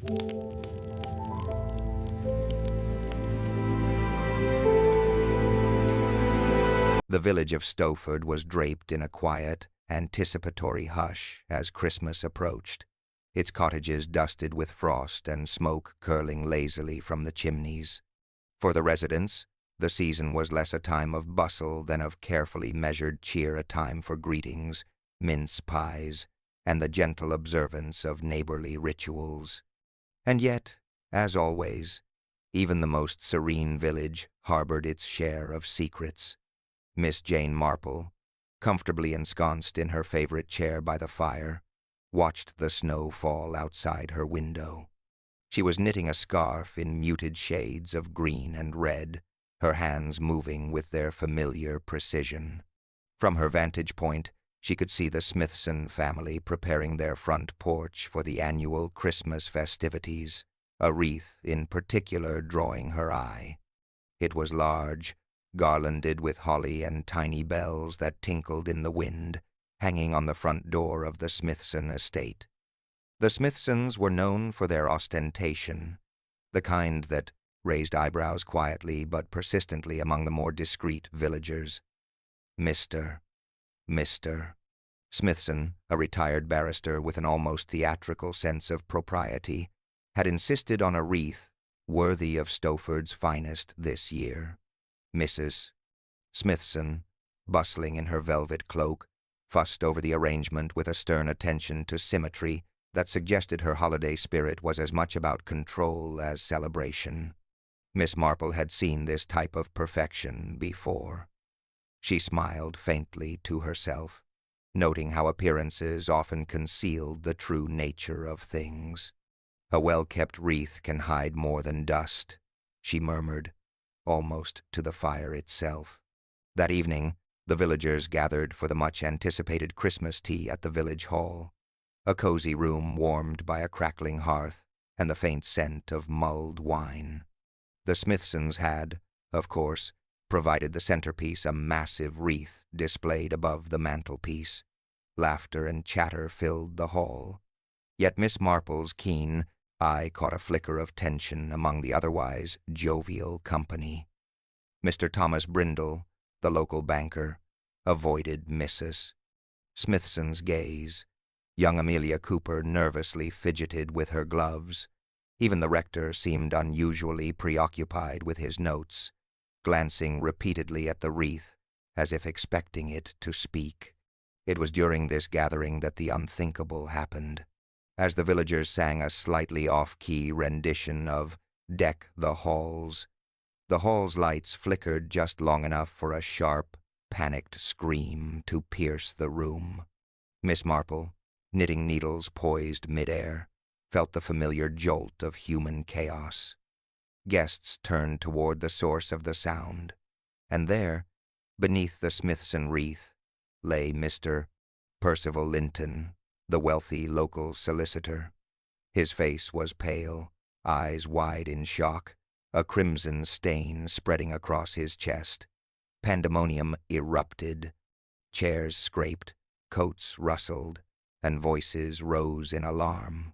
The village of Stowford was draped in a quiet, anticipatory hush as Christmas approached, its cottages dusted with frost and smoke curling lazily from the chimneys. For the residents, the season was less a time of bustle than of carefully measured cheer, a time for greetings, mince pies, and the gentle observance of neighborly rituals. And yet, as always, even the most serene village harbored its share of secrets. Miss Jane Marple, comfortably ensconced in her favorite chair by the fire, watched the snow fall outside her window. She was knitting a scarf in muted shades of green and red, her hands moving with their familiar precision. From her vantage point, she could see the Smithson family preparing their front porch for the annual Christmas festivities, a wreath in particular drawing her eye. It was large, garlanded with holly and tiny bells that tinkled in the wind, hanging on the front door of the Smithson estate. The Smithsons were known for their ostentation, the kind that raised eyebrows quietly but persistently among the more discreet villagers. Mr. Smithson, a retired barrister with an almost theatrical sense of propriety, had insisted on a wreath worthy of Stowford's finest this year. Mrs. Smithson, bustling in her velvet cloak, fussed over the arrangement with a stern attention to symmetry that suggested her holiday spirit was as much about control as celebration. Miss Marple had seen this type of perfection before. She smiled faintly to herself, noting how appearances often concealed the true nature of things. A well-kept wreath can hide more than dust, she murmured, almost to the fire itself. That evening, the villagers gathered for the much-anticipated Christmas tea at the village hall, a cozy room warmed by a crackling hearth and the faint scent of mulled wine. The Smithsons had, of course, provided the centerpiece, a massive wreath displayed above the mantelpiece. Laughter and chatter filled the hall, yet Miss Marple's keen eye caught a flicker of tension among the otherwise jovial company. Mr. Thomas Brindle, the local banker, avoided Mrs. Smithson's gaze. Young Amelia Cooper nervously fidgeted with her gloves. Even the rector seemed unusually preoccupied with his notes, glancing repeatedly at the wreath as if expecting it to speak. It was during this gathering that the unthinkable happened. As the villagers sang a slightly off-key rendition of "Deck the Halls," the hall's lights flickered just long enough for a sharp, panicked scream to pierce the room. Miss Marple, knitting needles poised midair, felt the familiar jolt of human chaos. Guests turned toward the source of the sound, and there, beneath the Smithson wreath, lay Mr. Percival Linton, the wealthy local solicitor. His face was pale, eyes wide in shock, a crimson stain spreading across his chest. Pandemonium erupted. Chairs scraped, coats rustled, and voices rose in alarm.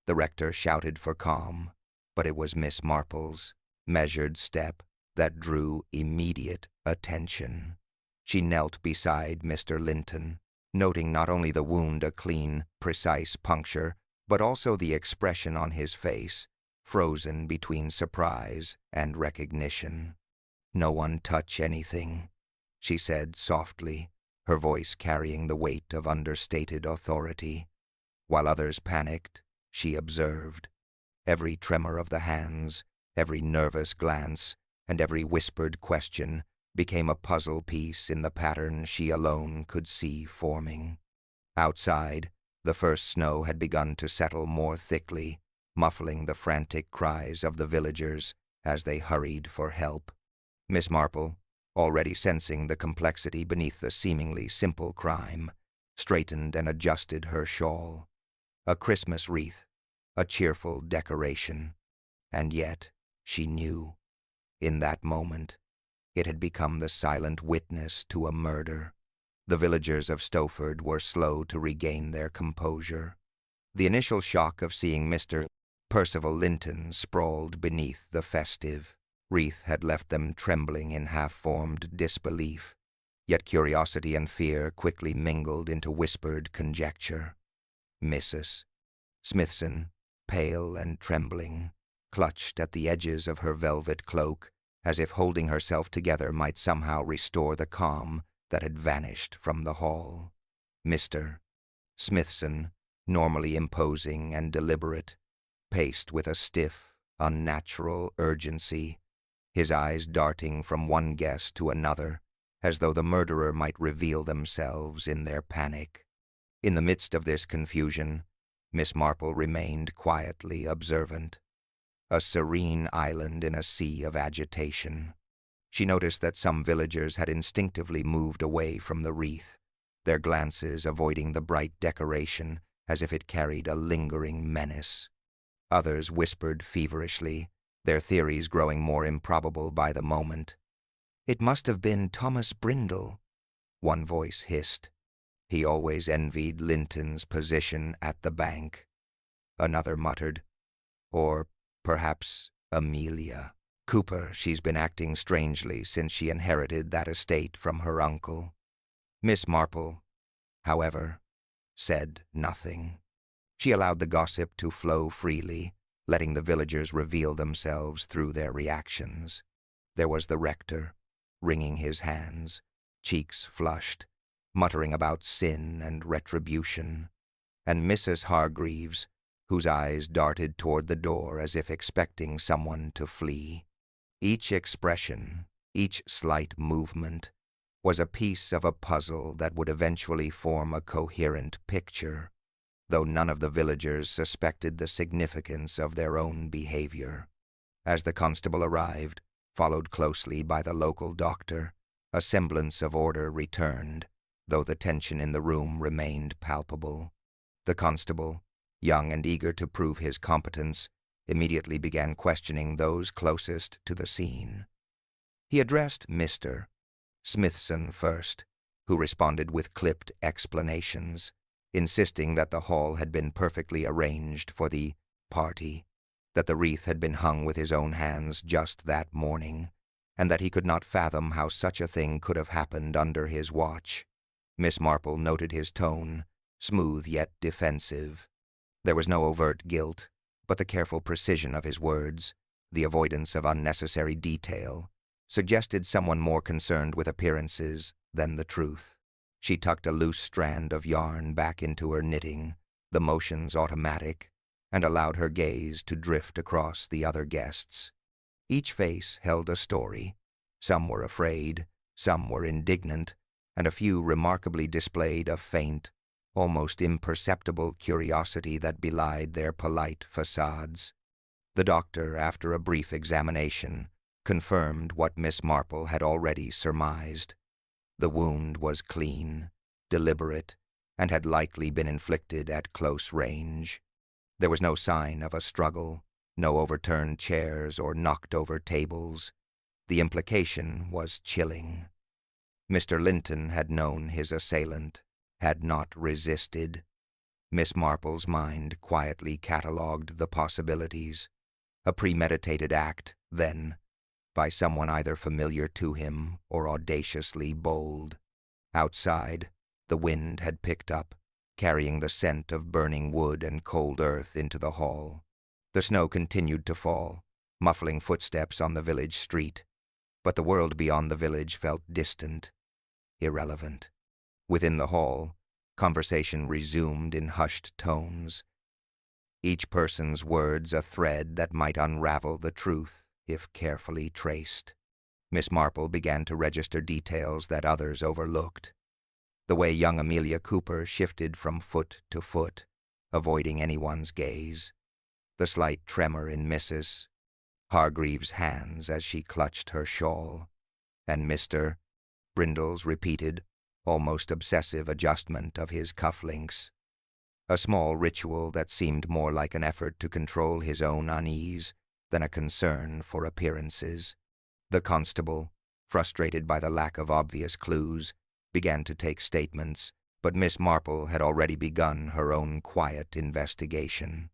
The rector shouted for calm, but it was Miss Marple's measured step that drew immediate attention. She knelt beside Mr. Linton, noting not only the wound, a clean, precise puncture, but also the expression on his face, frozen between surprise and recognition. "No one touch anything," she said softly, her voice carrying the weight of understated authority. While others panicked, she observed. Every tremor of the hands, every nervous glance, and every whispered question became a puzzle piece in the pattern she alone could see forming. Outside, the first snow had begun to settle more thickly, muffling the frantic cries of the villagers as they hurried for help. Miss Marple, already sensing the complexity beneath the seemingly simple crime, straightened and adjusted her shawl. A Christmas wreath, a cheerful decoration, and yet, she knew, in that moment, it had become the silent witness to a murder. The villagers of Stowford were slow to regain their composure. The initial shock of seeing Mr. Percival Linton sprawled beneath the festive. Wreath had left them trembling in half-formed disbelief, yet curiosity and fear quickly mingled into whispered conjecture. Mrs. Smithson, pale and trembling, clutched at the edges of her velvet cloak, as if holding herself together might somehow restore the calm that had vanished from the hall. Mr. Smithson, normally imposing and deliberate, paced with a stiff, unnatural urgency, his eyes darting from one guest to another, as though the murderer might reveal themselves in their panic. In the midst of this confusion, Miss Marple remained quietly observant, a serene island in a sea of agitation. She noticed that some villagers had instinctively moved away from the wreath, their glances avoiding the bright decoration as if it carried a lingering menace. Others whispered feverishly, their theories growing more improbable by the moment. "It must have been Thomas Brindle," one voice hissed. "He always envied Linton's position at the bank," another muttered. "Or perhaps Amelia Cooper. She's been acting strangely since she inherited that estate from her uncle." Miss Marple, however, said nothing. She allowed the gossip to flow freely, letting the villagers reveal themselves through their reactions. There was the rector, wringing his hands, cheeks flushed, muttering about sin and retribution, and Mrs. Hargreaves, whose eyes darted toward the door as if expecting someone to flee. Each expression, each slight movement, was a piece of a puzzle that would eventually form a coherent picture, though none of the villagers suspected the significance of their own behavior. As the constable arrived, followed closely by the local doctor, a semblance of order returned, though the tension in the room remained palpable. The constable, young and eager to prove his competence, immediately began questioning those closest to the scene. He addressed Mr. Smithson first, who responded with clipped explanations, insisting that the hall had been perfectly arranged for the party, that the wreath had been hung with his own hands just that morning, and that he could not fathom how such a thing could have happened under his watch. Miss Marple noted his tone, smooth yet defensive. There was no overt guilt, but the careful precision of his words, the avoidance of unnecessary detail, suggested someone more concerned with appearances than the truth. She tucked a loose strand of yarn back into her knitting, the motions automatic, and allowed her gaze to drift across the other guests. Each face held a story. Some were afraid, some were indignant, and a few remarkably displayed a faint, almost imperceptible curiosity that belied their polite facades. The doctor, after a brief examination, confirmed what Miss Marple had already surmised. The wound was clean, deliberate, and had likely been inflicted at close range. There was no sign of a struggle, no overturned chairs or knocked-over tables. The implication was chilling. Mr. Linton had known his assailant, had not resisted. Miss Marple's mind quietly catalogued the possibilities. A premeditated act, then, by someone either familiar to him or audaciously bold. Outside, the wind had picked up, carrying the scent of burning wood and cold earth into the hall. The snow continued to fall, muffling footsteps on the village street, but the world beyond the village felt distant, irrelevant. Within the hall, conversation resumed in hushed tones, each person's words a thread that might unravel the truth if carefully traced. Miss Marple began to register details that others overlooked. The way young Amelia Cooper shifted from foot to foot, avoiding anyone's gaze. The slight tremor in Mrs. Hargreaves' hands as she clutched her shawl, and Mr. Brindle's repeated, almost obsessive adjustment of his cufflinks. A small ritual that seemed more like an effort to control his own unease than a concern for appearances. The constable, frustrated by the lack of obvious clues, began to take statements, but Miss Marple had already begun her own quiet investigation.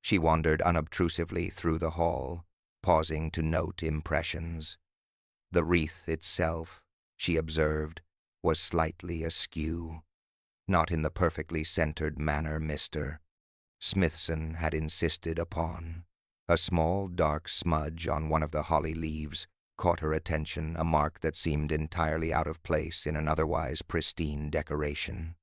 She wandered unobtrusively through the hall, pausing to note impressions. The wreath itself, she observed, was slightly askew, not in the perfectly centered manner Mr. Smithson had insisted upon. A small dark smudge on one of the holly leaves caught her attention, a mark that seemed entirely out of place in an otherwise pristine decoration.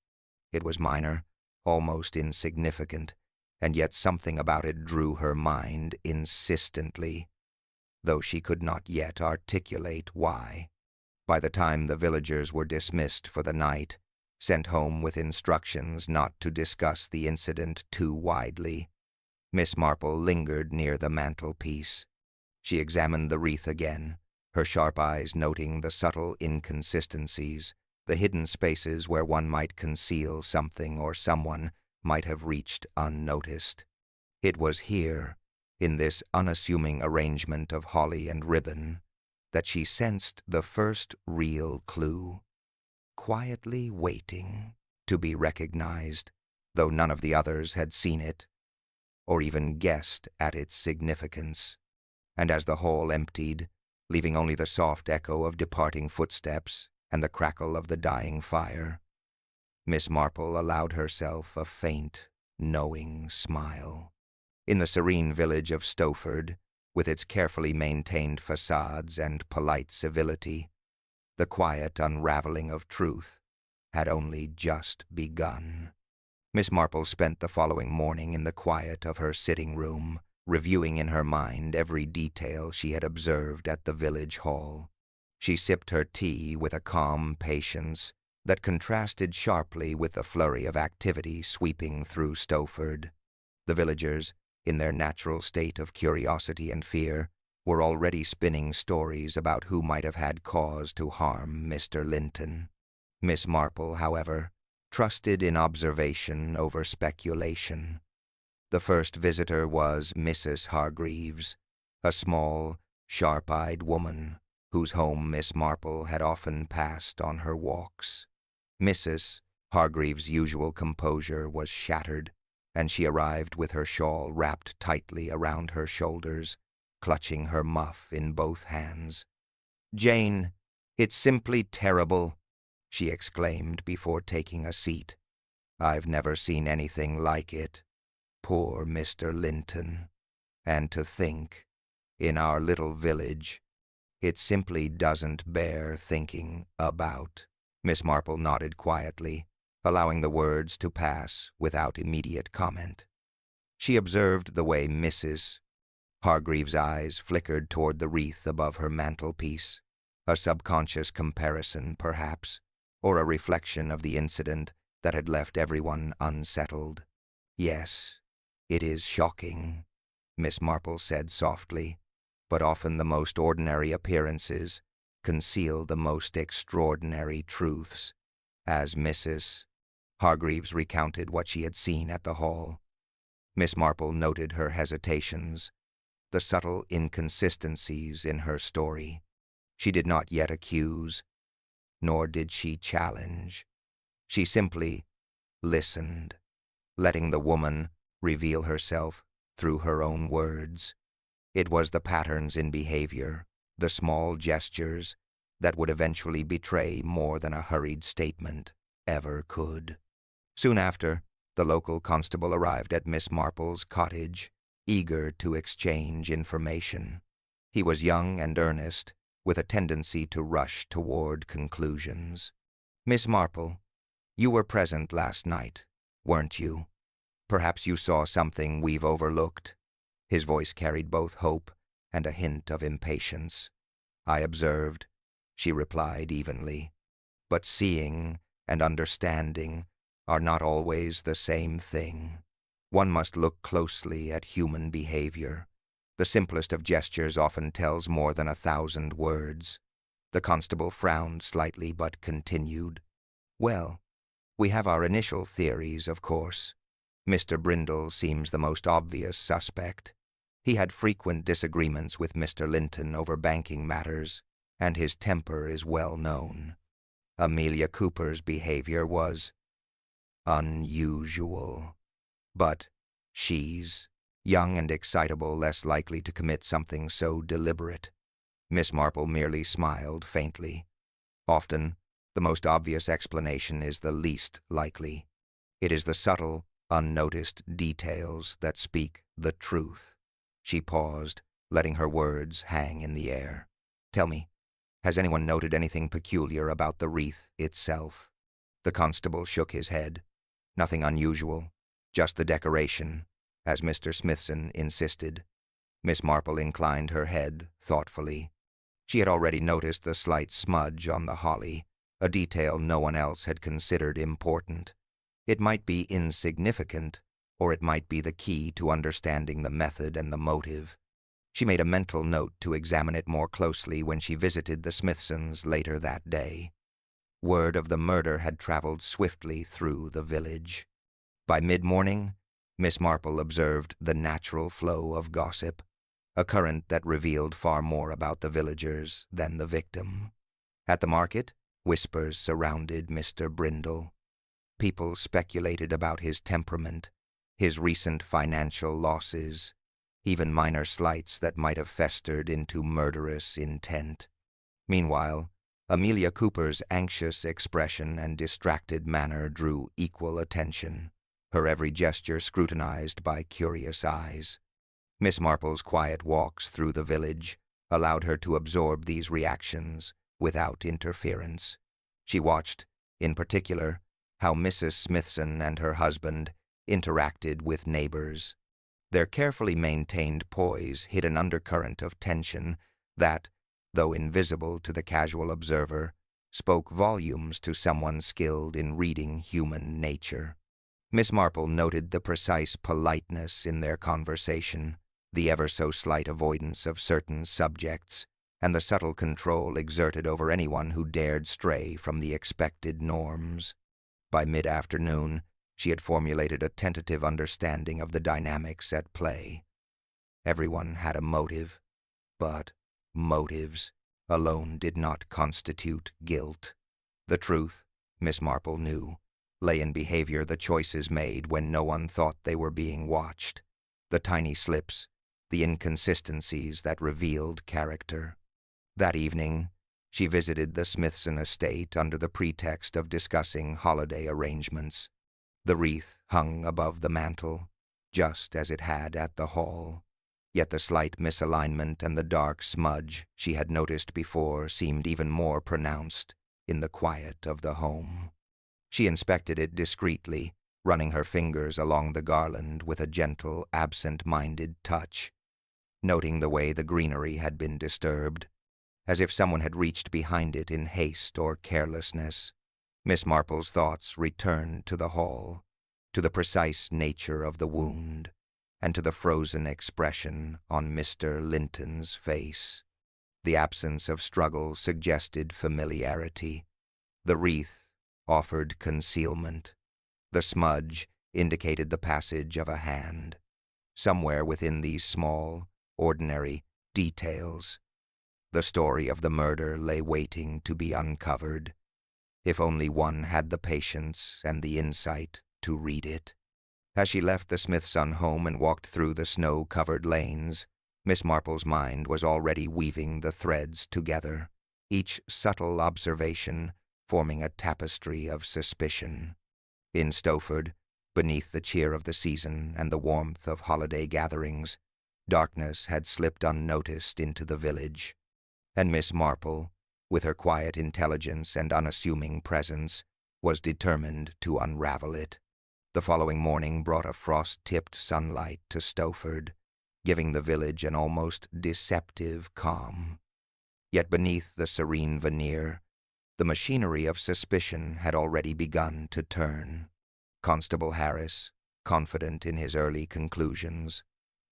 It was minor, almost insignificant, and yet something about it drew her mind insistently, though she could not yet articulate why. By the time the villagers were dismissed for the night, sent home with instructions not to discuss the incident too widely, Miss Marple lingered near the mantelpiece. She examined the wreath again, her sharp eyes noting the subtle inconsistencies, the hidden spaces where one might conceal something or someone might have reached unnoticed. It was here, in this unassuming arrangement of holly and ribbon, that she sensed the first real clue, quietly waiting to be recognized, though none of the others had seen it, or even guessed at its significance. And as the hall emptied, leaving only the soft echo of departing footsteps and the crackle of the dying fire, Miss Marple allowed herself a faint, knowing smile. In the serene village of Stowford, with its carefully maintained facades and polite civility, the quiet unraveling of truth had only just begun. Miss Marple spent the following morning in the quiet of her sitting room, reviewing in her mind every detail she had observed at the village hall. She sipped her tea with a calm patience that contrasted sharply with the flurry of activity sweeping through Stowford. The villagers, in their natural state of curiosity and fear, were already spinning stories about who might have had cause to harm Mr. Linton. Miss Marple, however, trusted in observation over speculation. The first visitor was Mrs. Hargreaves, a small, sharp-eyed woman whose home Miss Marple had often passed on her walks. Mrs. Hargreaves' usual composure was shattered, and she arrived with her shawl wrapped tightly around her shoulders, clutching her muff in both hands. "Jane, it's simply terrible," she exclaimed before taking a seat. "I've never seen anything like it. Poor Mr. Linton. And to think, in our little village, it simply doesn't bear thinking about." Miss Marple nodded quietly, allowing the words to pass without immediate comment. She observed the way Mrs. Hargreaves' eyes flickered toward the wreath above her mantelpiece, a subconscious comparison, perhaps, or a reflection of the incident that had left everyone unsettled. "Yes, it is shocking," Miss Marple said softly, "but often the most ordinary appearances conceal the most extraordinary truths," as Mrs. Hargreaves recounted what she had seen at the hall. Miss Marple noted her hesitations, the subtle inconsistencies in her story. She did not yet accuse, nor did she challenge. She simply listened, letting the woman reveal herself through her own words. It was the patterns in behavior, the small gestures, that would eventually betray more than a hurried statement ever could. Soon after, the local constable arrived at Miss Marple's cottage, eager to exchange information. He was young and earnest, with a tendency to rush toward conclusions. "Miss Marple, you were present last night, weren't you? Perhaps you saw something we've overlooked." His voice carried both hope and a hint of impatience. "I observed," she replied evenly. "But seeing and understanding are not always the same thing. One must look closely at human behavior. The simplest of gestures often tells more than 1,000 words." The constable frowned slightly but continued. "Well, we have our initial theories, of course. Mr. Brindle seems the most obvious suspect. He had frequent disagreements with Mr. Linton over banking matters, and his temper is well known. Amelia Cooper's behavior was unusual. But she's young and excitable, less likely to commit something so deliberate. Miss Marple merely smiled faintly. Often, the most obvious explanation is the least likely. It is the subtle, unnoticed details that speak the truth. She paused, letting her words hang in the air. Tell me, has anyone noted anything peculiar about the wreath itself? The constable shook his head. Nothing unusual, just the decoration, as Mr. Smithson insisted. Miss Marple inclined her head thoughtfully. She had already noticed the slight smudge on the holly, a detail no one else had considered important. It might be insignificant, or it might be the key to understanding the method and the motive. She made a mental note to examine it more closely when she visited the Smithsons later that day. Word of the murder had traveled swiftly through the village. By mid-morning, Miss Marple observed the natural flow of gossip, a current that revealed far more about the villagers than the victim. At the market, whispers surrounded Mr. Brindle. People speculated about his temperament, his recent financial losses, even minor slights that might have festered into murderous intent. Meanwhile, Amelia Cooper's anxious expression and distracted manner drew equal attention, her every gesture scrutinized by curious eyes. Miss Marple's quiet walks through the village allowed her to absorb these reactions without interference. She watched, in particular, how Mrs. Smithson and her husband interacted with neighbors. Their carefully maintained poise hid an undercurrent of tension that, though invisible to the casual observer, spoke volumes to someone skilled in reading human nature. Miss Marple noted the precise politeness in their conversation, the ever-so-slight avoidance of certain subjects, and the subtle control exerted over anyone who dared stray from the expected norms. By mid-afternoon, she had formulated a tentative understanding of the dynamics at play. Everyone had a motive, but motives alone did not constitute guilt. The truth, Miss Marple knew, lay in behavior, the choices made when no one thought they were being watched, the tiny slips, the inconsistencies that revealed character. That evening, she visited the Smithson estate under the pretext of discussing holiday arrangements. The wreath hung above the mantel, just as it had at the hall, yet the slight misalignment and the dark smudge she had noticed before seemed even more pronounced in the quiet of the home. She inspected it discreetly, running her fingers along the garland with a gentle, absent-minded touch, noting the way the greenery had been disturbed, as if someone had reached behind it in haste or carelessness. Miss Marple's thoughts returned to the hall, to the precise nature of the wound, and to the frozen expression on Mr. Linton's face. The absence of struggle suggested familiarity. The wreath offered concealment. The smudge indicated the passage of a hand. Somewhere within these small, ordinary details, the story of the murder lay waiting to be uncovered, if only one had the patience and the insight to read it. As she left the Smithson home and walked through the snow-covered lanes, Miss Marple's mind was already weaving the threads together, each subtle observation forming a tapestry of suspicion. In Stowford, beneath the cheer of the season and the warmth of holiday gatherings, darkness had slipped unnoticed into the village, and Miss Marple, with her quiet intelligence and unassuming presence, was determined to unravel it. The following morning brought a frost-tipped sunlight to Stowford, giving the village an almost deceptive calm. Yet beneath the serene veneer, the machinery of suspicion had already begun to turn. Constable Harris, confident in his early conclusions,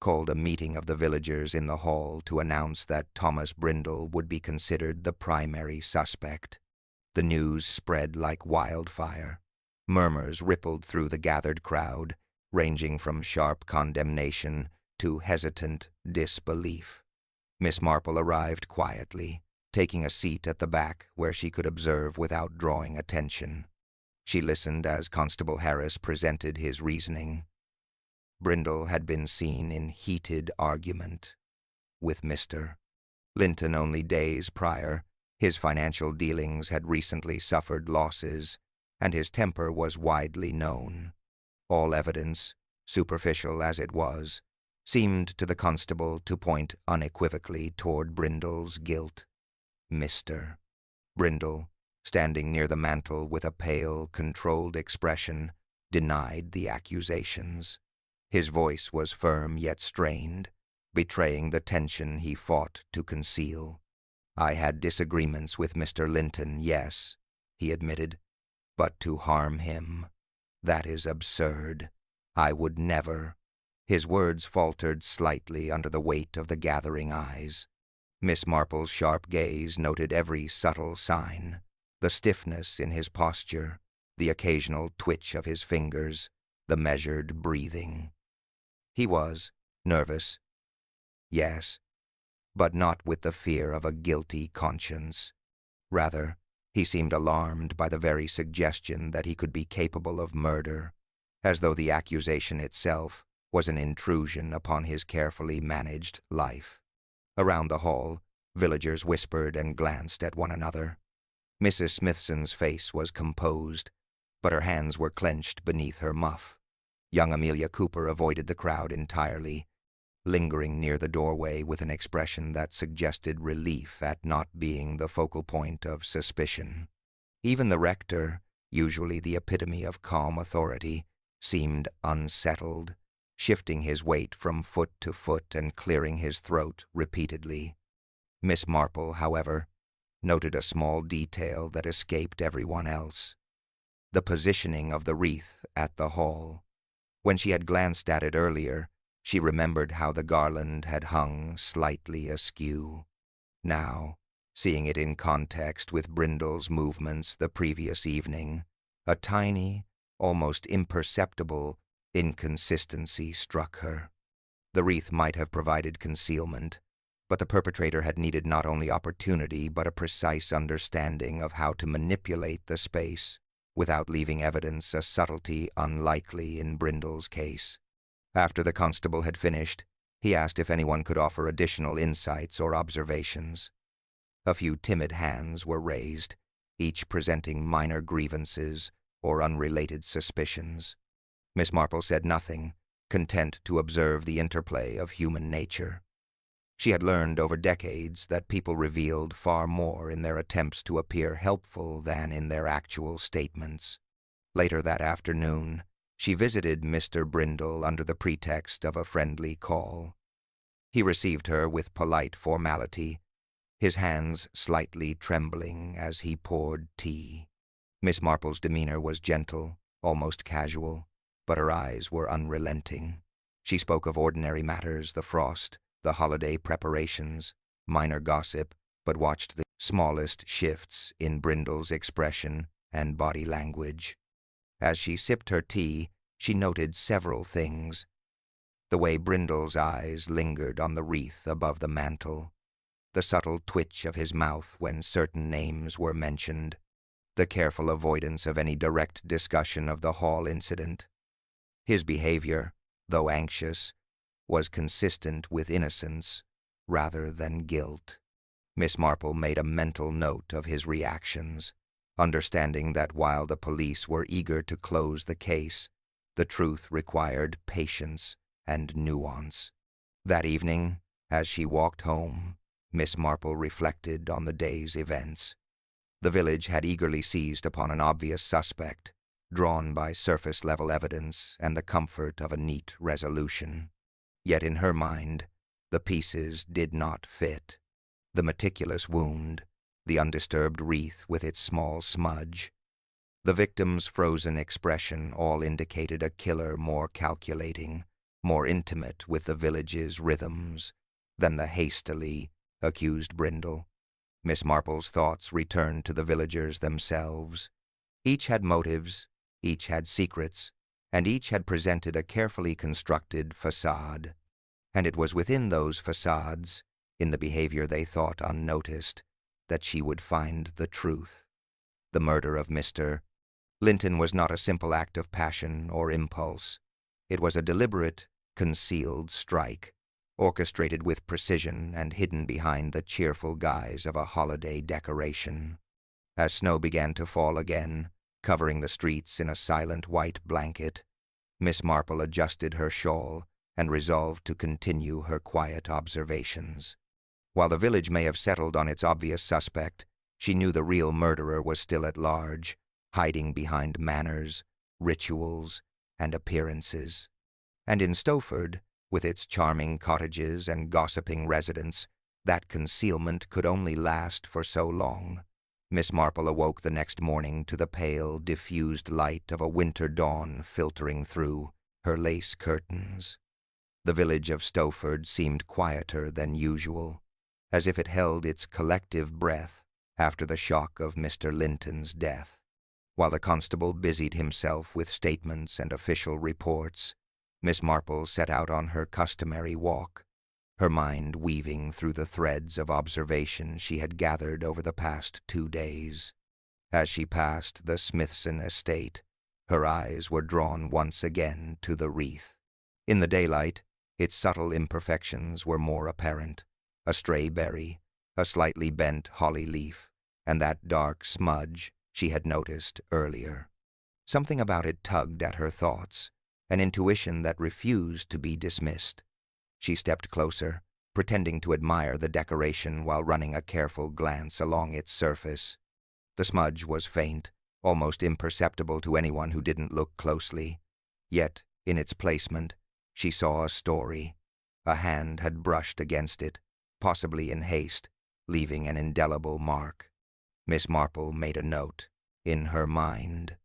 called a meeting of the villagers in the hall to announce that Thomas Brindle would be considered the primary suspect. The news spread like wildfire. Murmurs rippled through the gathered crowd, ranging from sharp condemnation to hesitant disbelief. Miss Marple arrived quietly, taking a seat at the back where she could observe without drawing attention. She listened as Constable Harris presented his reasoning. Brindle had been seen in heated argument with Mr. Linton only days prior. His financial dealings had recently suffered losses, and his temper was widely known. All evidence, superficial as it was, seemed to the constable to point unequivocally toward Brindle's guilt. Mr. Brindle, standing near the mantel with a pale, controlled expression, denied the accusations. His voice was firm yet strained, betraying the tension he fought to conceal. "I had disagreements with Mr. Linton, yes," he admitted, "but to harm him, that is absurd. I would never." His words faltered slightly under the weight of the gathering eyes. Miss Marple's sharp gaze noted every subtle sign, the stiffness in his posture, the occasional twitch of his fingers, the measured breathing. He was nervous, yes, but not with the fear of a guilty conscience. Rather, he seemed alarmed by the very suggestion that he could be capable of murder, as though the accusation itself was an intrusion upon his carefully managed life. Around the hall, villagers whispered and glanced at one another. Mrs. Smithson's face was composed, but her hands were clenched beneath her muff. Young Amelia Cooper avoided the crowd entirely, lingering near the doorway with an expression that suggested relief at not being the focal point of suspicion. Even the rector, usually the epitome of calm authority, seemed unsettled, shifting his weight from foot to foot and clearing his throat repeatedly. Miss Marple, however, noted a small detail that escaped everyone else: the positioning of the wreath at the hall. When she had glanced at it earlier, she remembered how the garland had hung slightly askew. Now, seeing it in context with Brindle's movements the previous evening, a tiny, almost imperceptible inconsistency struck her. The wreath might have provided concealment, but the perpetrator had needed not only opportunity but a precise understanding of how to manipulate the space without leaving evidence, a subtlety unlikely in Brindle's case. After the constable had finished, he asked if anyone could offer additional insights or observations. A few timid hands were raised, each presenting minor grievances or unrelated suspicions. Miss Marple said nothing, content to observe the interplay of human nature. She had learned over decades that people revealed far more in their attempts to appear helpful than in their actual statements. Later that afternoon, she visited Mr. Brindle under the pretext of a friendly call. He received her with polite formality, his hands slightly trembling as he poured tea. Miss Marple's demeanor was gentle, almost casual, but her eyes were unrelenting. She spoke of ordinary matters, the frost, the holiday preparations, minor gossip, but watched the smallest shifts in Brindle's expression and body language. As she sipped her tea, she noted several things: the way Brindle's eyes lingered on the wreath above the mantel, the subtle twitch of his mouth when certain names were mentioned, the careful avoidance of any direct discussion of the hall incident. His behavior, though anxious, was consistent with innocence rather than guilt. Miss Marple made a mental note of his reactions, understanding that while the police were eager to close the case, the truth required patience and nuance. That evening, as she walked home, Miss Marple reflected on the day's events. The village had eagerly seized upon an obvious suspect, drawn by surface-level evidence and the comfort of a neat resolution. Yet in her mind, the pieces did not fit. The meticulous wound, the undisturbed wreath with its small smudge, the victim's frozen expression all indicated a killer more calculating, more intimate with the village's rhythms than the hastily accused Brindle. Miss Marple's thoughts returned to the villagers themselves. Each had motives, each had secrets, and each had presented a carefully constructed facade. And it was within those facades, in the behavior they thought unnoticed, that she would find the truth. The murder of Mr. Linton was not a simple act of passion or impulse. It was a deliberate, concealed strike, orchestrated with precision and hidden behind the cheerful guise of a holiday decoration. As snow began to fall again, covering the streets in a silent white blanket, Miss Marple adjusted her shawl and resolved to continue her quiet observations. While the village may have settled on its obvious suspect, she knew the real murderer was still at large, hiding behind manners, rituals, and appearances. And in Stowford, with its charming cottages and gossiping residents, that concealment could only last for so long. Miss Marple awoke the next morning to the pale, diffused light of a winter dawn filtering through her lace curtains. The village of Stowford seemed quieter than usual, as if it held its collective breath after the shock of Mr. Linton's death. While the constable busied himself with statements and official reports, Miss Marple set out on her customary walk, her mind weaving through the threads of observation she had gathered over the past 2 days. As she passed the Smithson estate, her eyes were drawn once again to the wreath. In the daylight, its subtle imperfections were more apparent: a stray berry, a slightly bent holly leaf, and that dark smudge she had noticed earlier. Something about it tugged at her thoughts, an intuition that refused to be dismissed. She stepped closer, pretending to admire the decoration while running a careful glance along its surface. The smudge was faint, almost imperceptible to anyone who didn't look closely. Yet, in its placement, she saw a story. A hand had brushed against it, possibly in haste, leaving an indelible mark. Miss Marple made a note in her mind.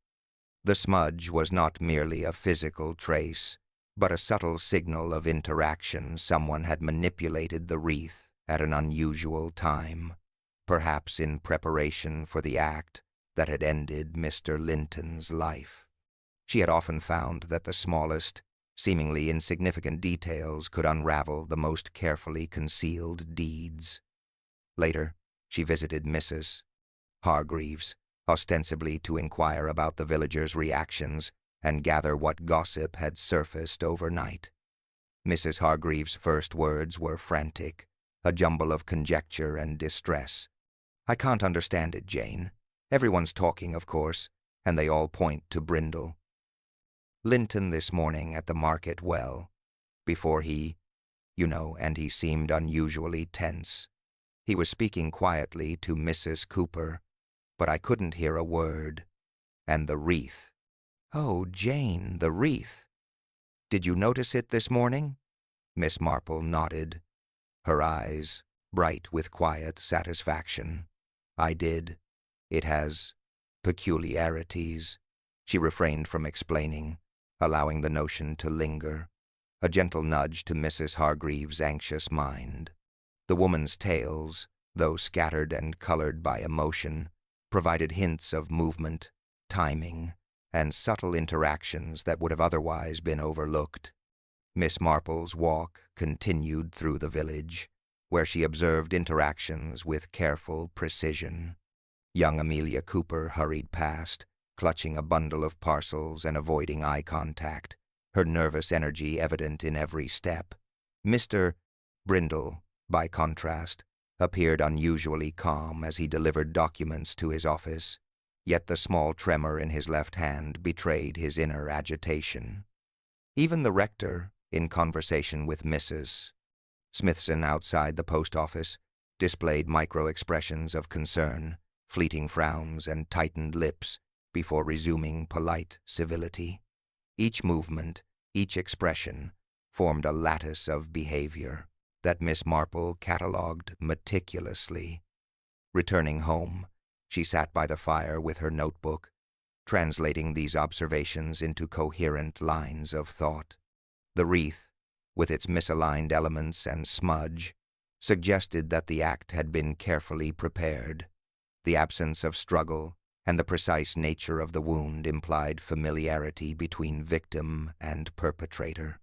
The smudge was not merely a physical trace, but a subtle signal of interaction. Someone had manipulated the wreath at an unusual time, perhaps in preparation for the act that had ended Mr. Linton's life. She had often found that the smallest, seemingly insignificant details could unravel the most carefully concealed deeds. Later, she visited Mrs. Hargreaves, ostensibly to inquire about the villagers' reactions and gather what gossip had surfaced overnight. Mrs. Hargreaves' first words were frantic, a jumble of conjecture and distress. "I can't understand it, Jane. Everyone's talking, of course, and they all point to Brindle. Linton this morning at the market well, before he, and he seemed unusually tense. He was speaking quietly to Mrs. Cooper, but I couldn't hear a word. And the wreath. Oh, Jane, the wreath. Did you notice it this morning?" Miss Marple nodded, her eyes bright with quiet satisfaction. "I did. It has peculiarities." She refrained from explaining, allowing the notion to linger, a gentle nudge to Mrs. Hargreaves' anxious mind. The woman's tales, though scattered and colored by emotion, provided hints of movement, timing, and subtle interactions that would have otherwise been overlooked. Miss Marple's walk continued through the village, where she observed interactions with careful precision. Young Amelia Cooper hurried past, clutching a bundle of parcels and avoiding eye contact, her nervous energy evident in every step. Mr. Brindle, by contrast, appeared unusually calm as he delivered documents to his office, yet the small tremor in his left hand betrayed his inner agitation. Even the rector, in conversation with Mrs. Smithson outside the post office, displayed micro-expressions of concern, fleeting frowns and tightened lips before resuming polite civility. Each movement, each expression, formed a lattice of behavior that Miss Marple catalogued meticulously. Returning home, she sat by the fire with her notebook, translating these observations into coherent lines of thought. The wreath, with its misaligned elements and smudge, suggested that the act had been carefully prepared. The absence of struggle and the precise nature of the wound implied familiarity between victim and perpetrator.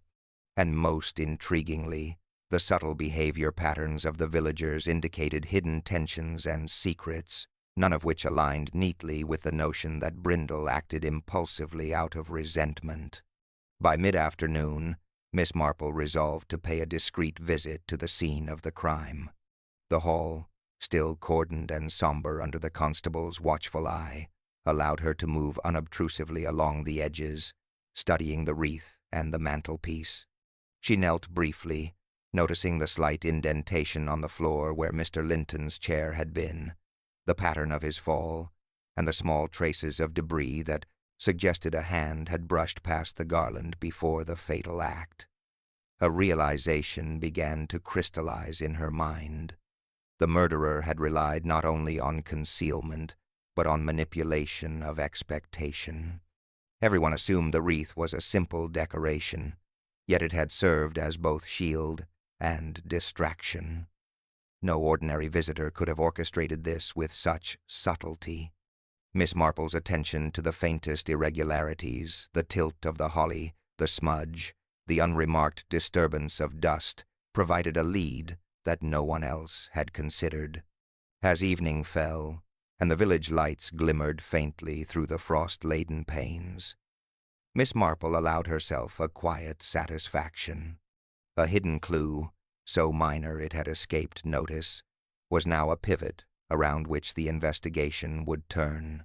And most intriguingly, the subtle behavior patterns of the villagers indicated hidden tensions and secrets, none of which aligned neatly with the notion that Brindle acted impulsively out of resentment. By mid-afternoon, Miss Marple resolved to pay a discreet visit to the scene of the crime. The hall, still cordoned and somber under the constable's watchful eye, allowed her to move unobtrusively along the edges, studying the wreath and the mantelpiece. She knelt briefly, noticing the slight indentation on the floor where Mr. Linton's chair had been, the pattern of his fall, and the small traces of debris that suggested a hand had brushed past the garland before the fatal act. A realization began to crystallize in her mind. The murderer had relied not only on concealment, but on manipulation of expectation. Everyone assumed the wreath was a simple decoration, yet it had served as both shield and distraction. No ordinary visitor could have orchestrated this with such subtlety. Miss Marple's attention to the faintest irregularities, the tilt of the holly, the smudge, the unremarked disturbance of dust, provided a lead that no one else had considered. As evening fell, and the village lights glimmered faintly through the frost-laden panes, Miss Marple allowed herself a quiet satisfaction. A hidden clue, so minor it had escaped notice, was now a pivot around which the investigation would turn,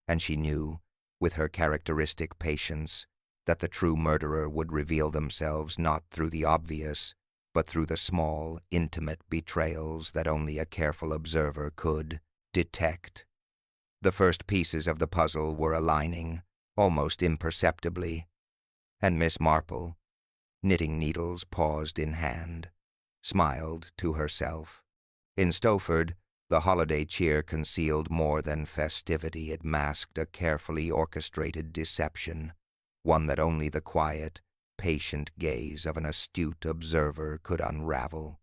and she knew, with her characteristic patience, that the true murderer would reveal themselves not through the obvious, but through the small, intimate betrayals that only a careful observer could detect. The first pieces of the puzzle were aligning, almost imperceptibly, and Miss Marple, knitting needles paused in hand, smiled to herself. In Stowford, the holiday cheer concealed more than festivity. It masked a carefully orchestrated deception, one that only the quiet, patient gaze of an astute observer could unravel.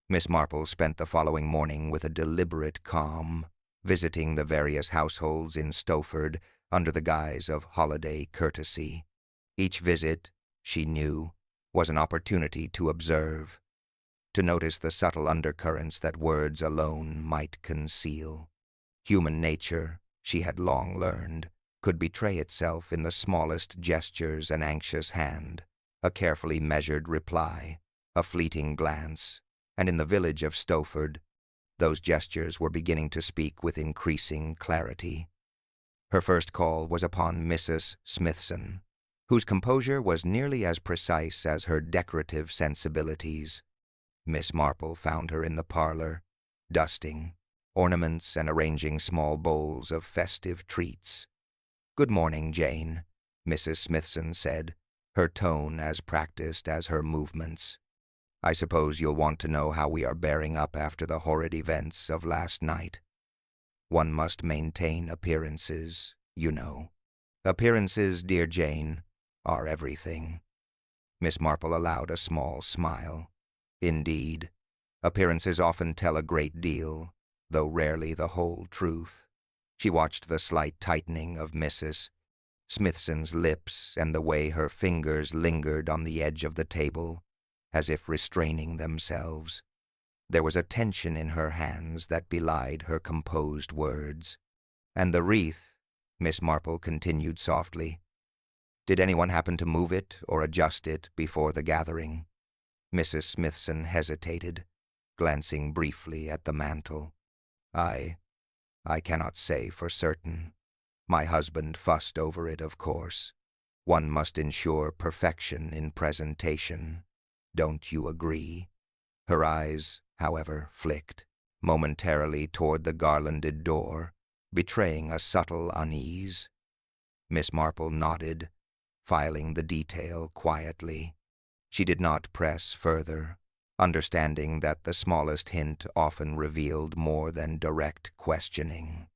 Miss Marple spent the following morning with a deliberate calm, visiting the various households in Stowford under the guise of holiday courtesy. Each visit, she knew, was an opportunity to observe, to notice the subtle undercurrents that words alone might conceal. Human nature, she had long learned, could betray itself in the smallest gestures: an anxious hand, a carefully measured reply, a fleeting glance, and in the village of Stowford, those gestures were beginning to speak with increasing clarity. Her first call was upon Mrs. Smithson, whose composure was nearly as precise as her decorative sensibilities. Miss Marple found her in the parlor, dusting ornaments and arranging small bowls of festive treats. "Good morning, Jane," Mrs. Smithson said, her tone as practiced as her movements. "I suppose you'll want to know how we are bearing up after the horrid events of last night. One must maintain appearances, you know. Appearances, dear Jane, are everything." Miss Marple allowed a small smile. Indeed, appearances often tell a great deal, though rarely the whole truth. She watched the slight tightening of Mrs. Smithson's lips and the way her fingers lingered on the edge of the table, as if restraining themselves. There was a tension in her hands that belied her composed words. "And the wreath," Miss Marple continued softly. "Did anyone happen to move it or adjust it before the gathering?" Mrs. Smithson hesitated, glancing briefly at the mantel. I cannot say for certain. My husband fussed over it, of course. One must ensure perfection in presentation. Don't you agree?" Her eyes, however, flicked momentarily toward the garlanded door, betraying a subtle unease. Miss Marple nodded, filing the detail quietly. She did not press further, understanding that the smallest hint often revealed more than direct questioning.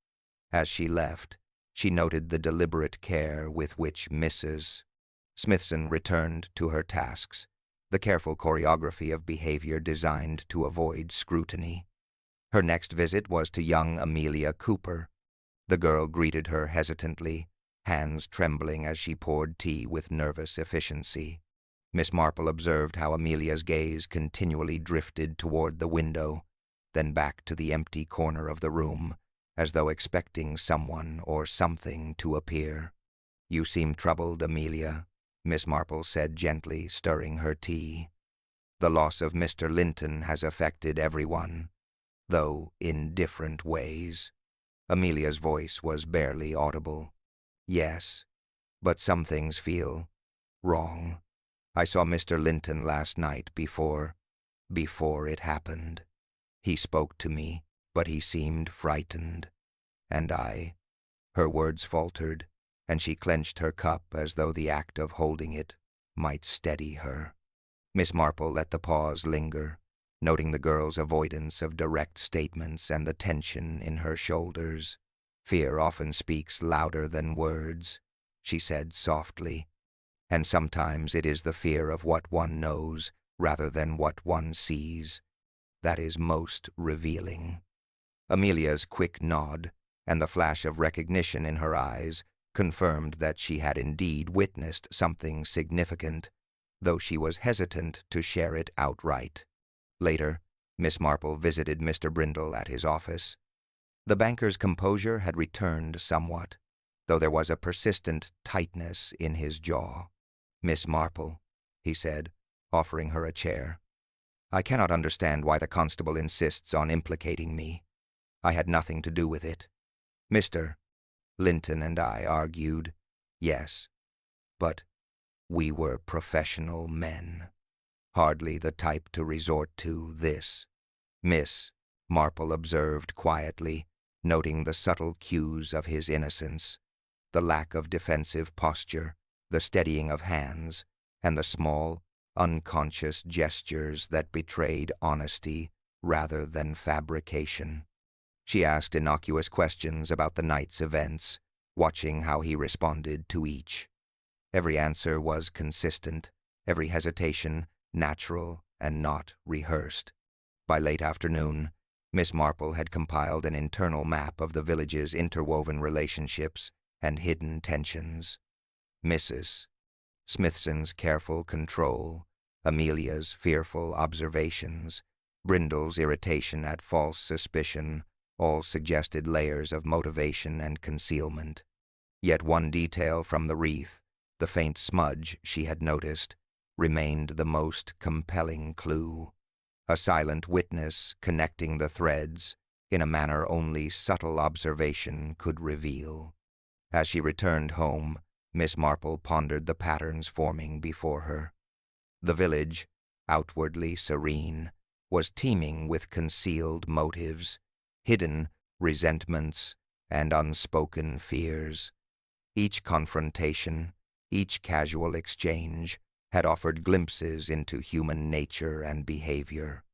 As she left, she noted the deliberate care with which Mrs. Smithson returned to her tasks, the careful choreography of behavior designed to avoid scrutiny. Her next visit was to young Amelia Cooper. The girl greeted her hesitantly, hands trembling as she poured tea with nervous efficiency. Miss Marple observed how Amelia's gaze continually drifted toward the window, then back to the empty corner of the room, as though expecting someone or something to appear. "You seem troubled, Amelia," Miss Marple said gently, stirring her tea. "The loss of Mr. Linton has affected everyone, though in different ways." Amelia's voice was barely audible. "Yes, but some things feel wrong. I saw Mr. Linton last night before it happened. He spoke to me, but he seemed frightened. And I—" Her words faltered, and she clenched her cup as though the act of holding it might steady her. Miss Marple let the pause linger, noting the girl's avoidance of direct statements and the tension in her shoulders. "Fear often speaks louder than words," she said softly, "and sometimes it is the fear of what one knows rather than what one sees that is most revealing." Amelia's quick nod and the flash of recognition in her eyes confirmed that she had indeed witnessed something significant, though she was hesitant to share it outright. Later, Miss Marple visited Mr. Brindle at his office. The banker's composure had returned somewhat, though there was a persistent tightness in his jaw. "Miss Marple," he said, offering her a chair, "I cannot understand why the constable insists on implicating me. I had nothing to do with it. Mr. Linton and I argued, yes, but we were professional men. Hardly the type to resort to this." Miss Marple observed quietly, noting the subtle cues of his innocence, the lack of defensive posture, the steadying of hands, and the small, unconscious gestures that betrayed honesty rather than fabrication. She asked innocuous questions about the night's events, watching how he responded to each. Every answer was consistent, every hesitation natural and not rehearsed. By late afternoon, Miss Marple had compiled an internal map of the village's interwoven relationships and hidden tensions. Mrs. Smithson's careful control, Amelia's fearful observations, Brindle's irritation at false suspicion, all suggested layers of motivation and concealment. Yet one detail from the wreath, the faint smudge she had noticed, remained the most compelling clue, a silent witness connecting the threads in a manner only subtle observation could reveal. As she returned home, Miss Marple pondered the patterns forming before her. The village, outwardly serene, was teeming with concealed motives, hidden resentments, and unspoken fears. Each confrontation, each casual exchange, had offered glimpses into human nature and behavior.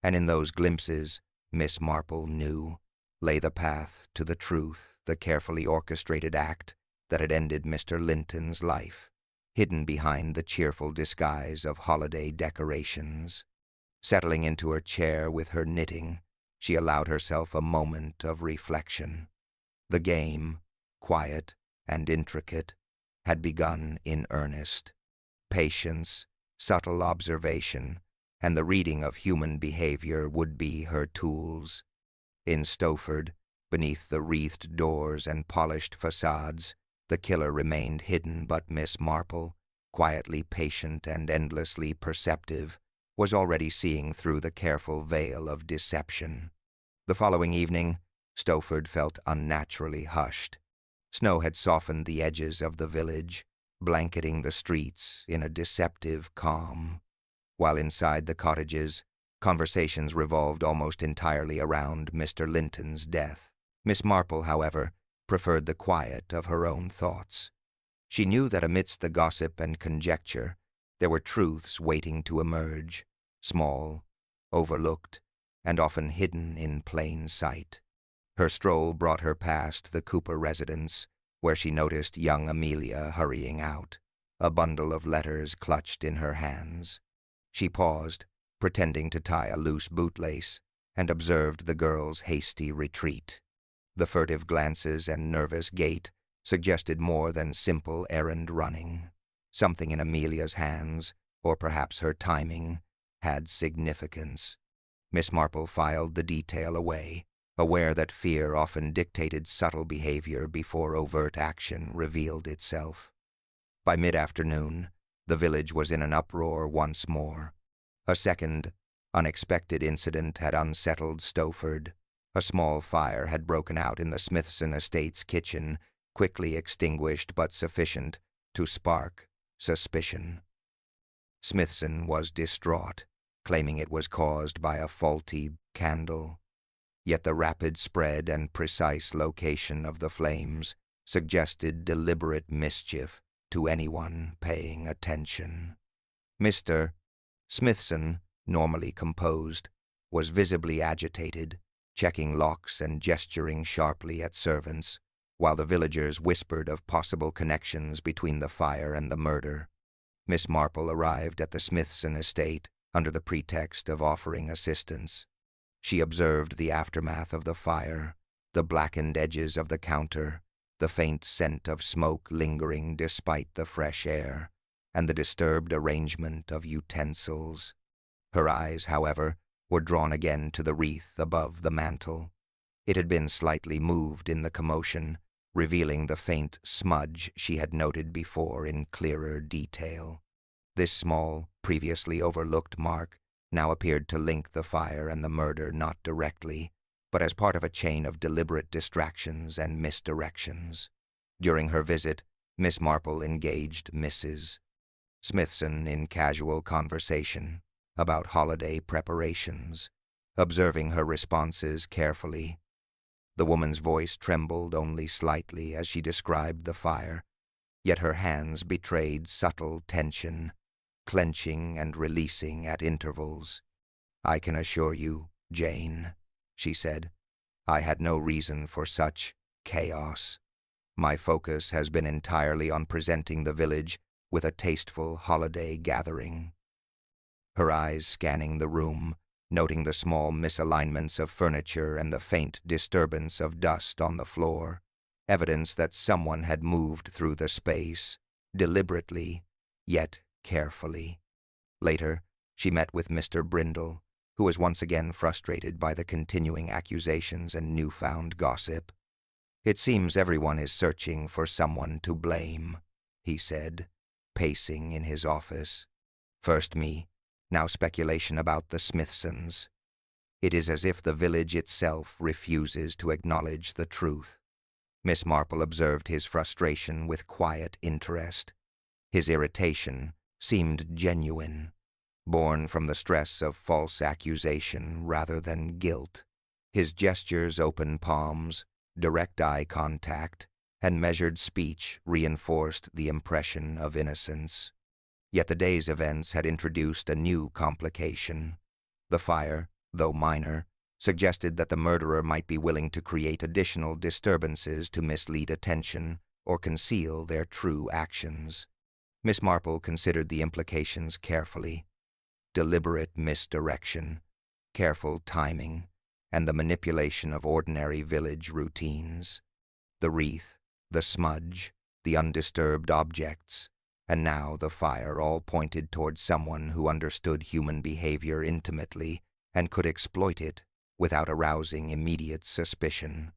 And in those glimpses, Miss Marple knew, lay the path to the truth, the carefully orchestrated act that had ended Mr. Linton's life, hidden behind the cheerful disguise of holiday decorations. Settling into her chair with her knitting, she allowed herself a moment of reflection. The game, quiet and intricate, had begun in earnest. Patience, subtle observation, and the reading of human behavior would be her tools. In Stowford, beneath the wreathed doors and polished facades, the killer remained hidden, but Miss Marple, quietly patient and endlessly perceptive, was already seeing through the careful veil of deception. The following evening, Stowford felt unnaturally hushed. Snow had softened the edges of the village, blanketing the streets in a deceptive calm, while inside the cottages, conversations revolved almost entirely around Mr. Linton's death. Miss Marple, however, preferred the quiet of her own thoughts. She knew that amidst the gossip and conjecture, there were truths waiting to emerge, small, overlooked, and often hidden in plain sight. Her stroll brought her past the Cooper residence, where she noticed young Amelia hurrying out, a bundle of letters clutched in her hands. She paused, pretending to tie a loose bootlace, and observed the girl's hasty retreat. The furtive glances and nervous gait suggested more than simple errand running. Something in Amelia's hands, or perhaps her timing, had significance. Miss Marple filed the detail away, aware that fear often dictated subtle behavior before overt action revealed itself. By mid-afternoon, the village was in an uproar once more. A second, unexpected incident had unsettled Stowford. A small fire had broken out in the Smithson estate's kitchen, quickly extinguished but sufficient to spark suspicion. Smithson was distraught, claiming it was caused by a faulty candle. Yet the rapid spread and precise location of the flames suggested deliberate mischief to anyone paying attention. Mr. Smithson, normally composed, was visibly agitated, checking locks and gesturing sharply at servants, while the villagers whispered of possible connections between the fire and the murder. Miss Marple arrived at the Smithson estate under the pretext of offering assistance. She observed the aftermath of the fire, the blackened edges of the counter, the faint scent of smoke lingering despite the fresh air, and the disturbed arrangement of utensils. Her eyes, however, were drawn again to the wreath above the mantel. It had been slightly moved in the commotion, revealing the faint smudge she had noted before in clearer detail. This small, previously overlooked mark now appeared to link the fire and the murder not directly, but as part of a chain of deliberate distractions and misdirections. During her visit, Miss Marple engaged Mrs. Smithson in casual conversation about holiday preparations, observing her responses carefully. The woman's voice trembled only slightly as she described the fire, yet her hands betrayed subtle tension, clenching and releasing at intervals. "I can assure you, Jane," she said, "I had no reason for such chaos. My focus has been entirely on presenting the village with a tasteful holiday gathering." Her eyes scanning the room, noting the small misalignments of furniture and the faint disturbance of dust on the floor, evidence that someone had moved through the space, deliberately, yet carefully. Later, she met with Mr. Brindle, who was once again frustrated by the continuing accusations and newfound gossip. "It seems everyone is searching for someone to blame," he said, pacing in his office. "First me, now speculation about the Smithsons. It is as if the village itself refuses to acknowledge the truth." Miss Marple observed his frustration with quiet interest. His irritation seemed genuine, born from the stress of false accusation rather than guilt. His gestures, open palms, direct eye contact, and measured speech reinforced the impression of innocence. Yet the day's events had introduced a new complication. The fire, though minor, suggested that the murderer might be willing to create additional disturbances to mislead attention or conceal their true actions. Miss Marple considered the implications carefully. Deliberate misdirection, careful timing, and the manipulation of ordinary village routines. The wreath, the smudge, the undisturbed objects, and now the fire all pointed toward someone who understood human behavior intimately and could exploit it without arousing immediate suspicion.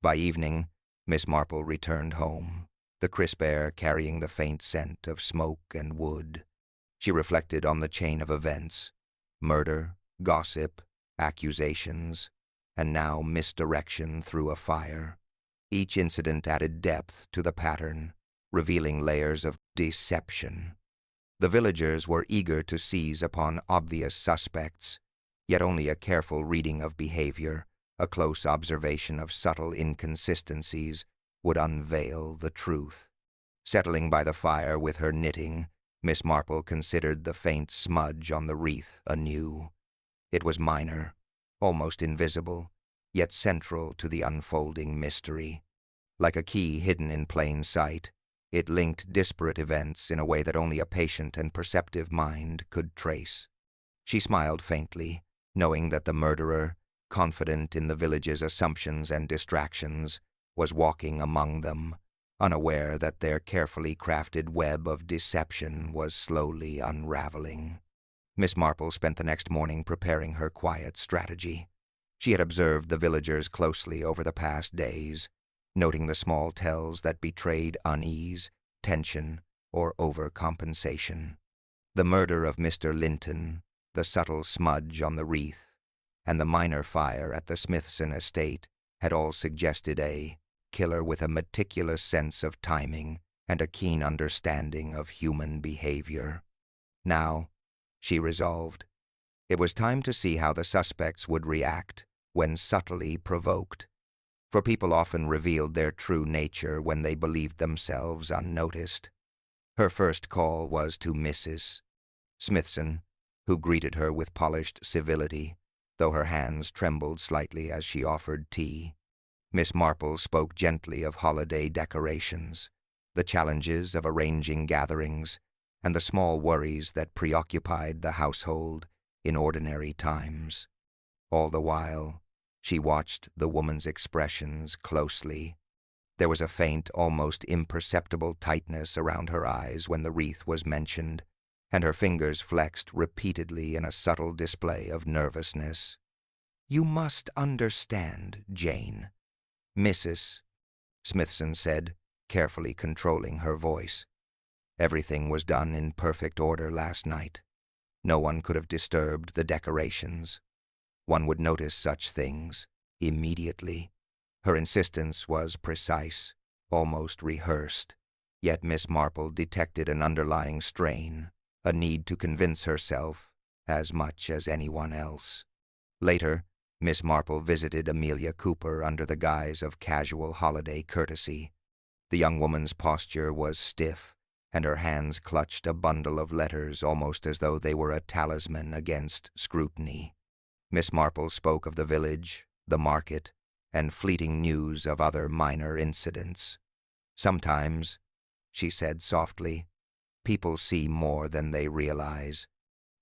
By evening, Miss Marple returned home, the crisp air carrying the faint scent of smoke and wood. She reflected on the chain of events: murder, gossip, accusations, and now misdirection through a fire. Each incident added depth to the pattern, revealing layers of deception. The villagers were eager to seize upon obvious suspects, yet only a careful reading of behavior, a close observation of subtle inconsistencies, would unveil the truth. Settling by the fire with her knitting, Miss Marple considered the faint smudge on the wreath anew. It was minor, almost invisible, yet central to the unfolding mystery. Like a key hidden in plain sight, it linked disparate events in a way that only a patient and perceptive mind could trace. She smiled faintly, knowing that the murderer, confident in the village's assumptions and distractions, was walking among them, unaware that their carefully crafted web of deception was slowly unraveling. Miss Marple spent the next morning preparing her quiet strategy. She had observed the villagers closely over the past days, noting the small tells that betrayed unease, tension, or overcompensation. The murder of Mr. Linton, the subtle smudge on the wreath, and the minor fire at the Smithson estate had all suggested a killer with a meticulous sense of timing and a keen understanding of human behavior. Now, she resolved, it was time to see how the suspects would react when subtly provoked, for people often revealed their true nature when they believed themselves unnoticed. Her first call was to Mrs. Smithson, who greeted her with polished civility, though her hands trembled slightly as she offered tea. Miss Marple spoke gently of holiday decorations, the challenges of arranging gatherings, and the small worries that preoccupied the household in ordinary times. All the while, she watched the woman's expressions closely. There was a faint, almost imperceptible tightness around her eyes when the wreath was mentioned, and her fingers flexed repeatedly in a subtle display of nervousness. "You must understand, Jane," Mrs. Smithson said, carefully controlling her voice. Everything was done in perfect order last night. No one could have disturbed the decorations. One would notice such things immediately. Her insistence was precise, almost rehearsed, yet Miss Marple detected an underlying strain, a need to convince herself as much as anyone else. Later, Miss Marple visited Amelia Cooper under the guise of casual holiday courtesy. The young woman's posture was stiff, and her hands clutched a bundle of letters almost as though they were a talisman against scrutiny. Miss Marple spoke of the village, the market, and fleeting news of other minor incidents. "Sometimes," she said softly, "people see more than they realize,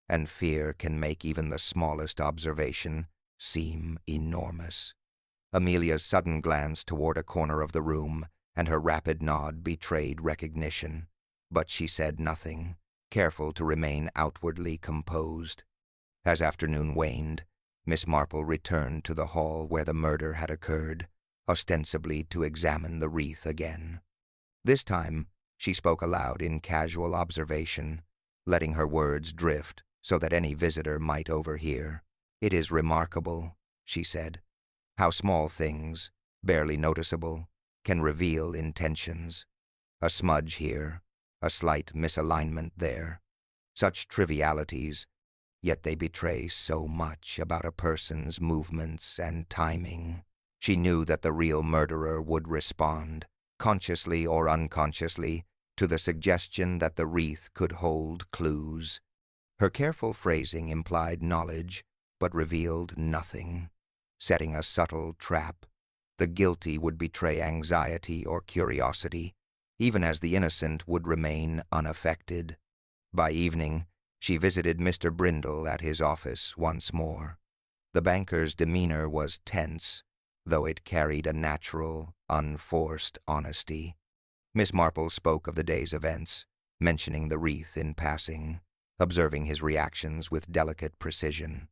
and fear can make even the smallest observation seem enormous." Amelia's sudden glance toward a corner of the room and her rapid nod betrayed recognition, but she said nothing, careful to remain outwardly composed. As afternoon waned, Miss Marple returned to the hall where the murder had occurred, ostensibly to examine the wreath again. This time, she spoke aloud in casual observation, letting her words drift so that any visitor might overhear. "It is remarkable," she said, "how small things, barely noticeable, can reveal intentions. A smudge here, a slight misalignment there. Such trivialities, yet they betray so much about a person's movements and timing." She knew that the real murderer would respond, consciously or unconsciously, to the suggestion that the wreath could hold clues. Her careful phrasing implied knowledge, but revealed nothing, setting a subtle trap. The guilty would betray anxiety or curiosity, even as the innocent would remain unaffected. By evening, she visited Mr. Brindle at his office once more. The banker's demeanor was tense, though it carried a natural, unforced honesty. Miss Marple spoke of the day's events, mentioning the wreath in passing, observing his reactions with delicate precision.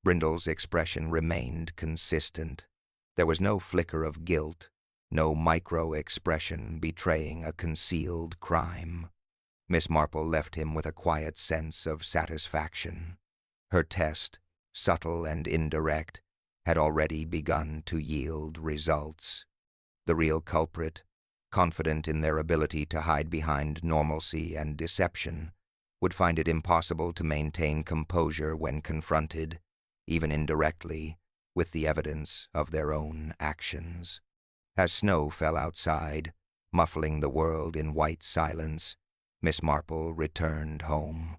Brindle's expression remained consistent. There was no flicker of guilt, no micro-expression betraying a concealed crime. Miss Marple left him with a quiet sense of satisfaction. Her test, subtle and indirect, had already begun to yield results. The real culprit, confident in their ability to hide behind normalcy and deception, would find it impossible to maintain composure when confronted, even indirectly, with the evidence of their own actions. As snow fell outside, muffling the world in white silence, Miss Marple returned home.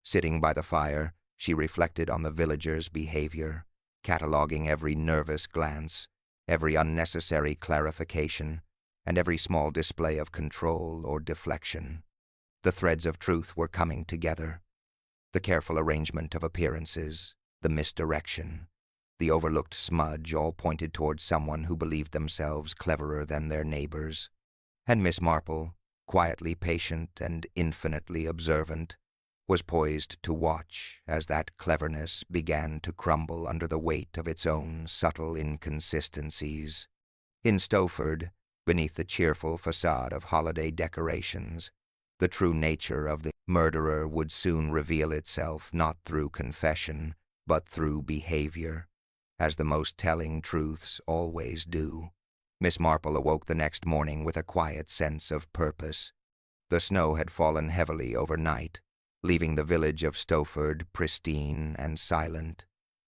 Sitting by the fire, she reflected on the villagers' behavior, cataloging every nervous glance, every unnecessary clarification, and every small display of control or deflection. The threads of truth were coming together. The careful arrangement of appearances, the misdirection, the overlooked smudge all pointed towards someone who believed themselves cleverer than their neighbors. And Miss Marple, quietly patient and infinitely observant, was poised to watch as that cleverness began to crumble under the weight of its own subtle inconsistencies. In Stowford, beneath the cheerful facade of holiday decorations, The true nature of the murderer would soon reveal itself not through confession, but through behavior, as the most telling truths always do. Miss Marple awoke the next morning with a quiet sense of purpose. The snow had fallen heavily overnight, leaving the village of Stowford pristine and silent.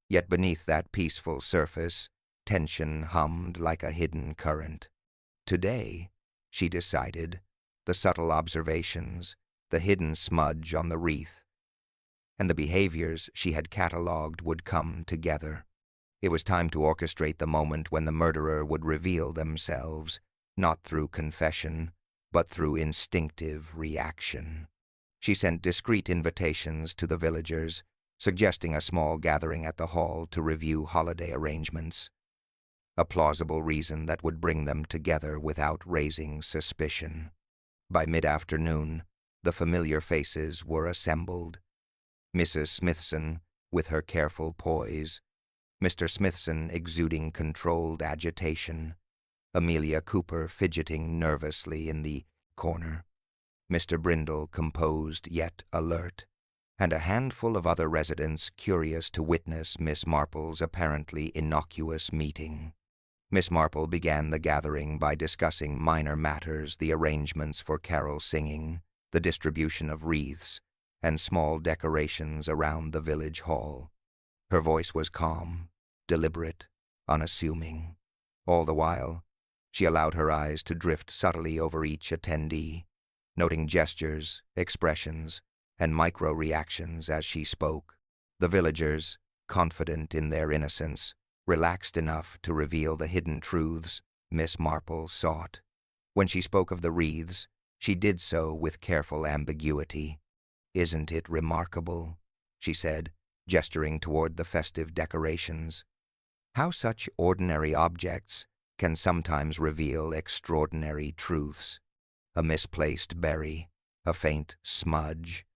Yet beneath that peaceful surface, tension hummed like a hidden current. Today, she decided, the subtle observations, the hidden smudge on the wreath, and the behaviors she had catalogued would come together. It was time to orchestrate the moment when the murderer would reveal themselves, not through confession, but through instinctive reaction. She sent discreet invitations to the villagers, suggesting a small gathering at the hall to review holiday arrangements, a plausible reason that would bring them together without raising suspicion. By mid-afternoon, the familiar faces were assembled. Mrs. Smithson, with her careful poise, Mr. Smithson exuding controlled agitation, Amelia Cooper fidgeting nervously in the corner, Mr. Brindle composed yet alert, and a handful of other residents curious to witness Miss Marple's apparently innocuous meeting. Miss Marple began the gathering by discussing minor matters, the arrangements for carol singing, the distribution of wreaths, and small decorations around the village hall. Her voice was calm, deliberate, unassuming. All the while, she allowed her eyes to drift subtly over each attendee, noting gestures, expressions, and micro-reactions as she spoke. The villagers, confident in their innocence, relaxed enough to reveal the hidden truths Miss Marple sought. When she spoke of the wreaths, she did so with careful ambiguity. "Isn't it remarkable?" she said, gesturing toward the festive decorations. "How such ordinary objects can sometimes reveal extraordinary truths. A misplaced berry, a faint smudge,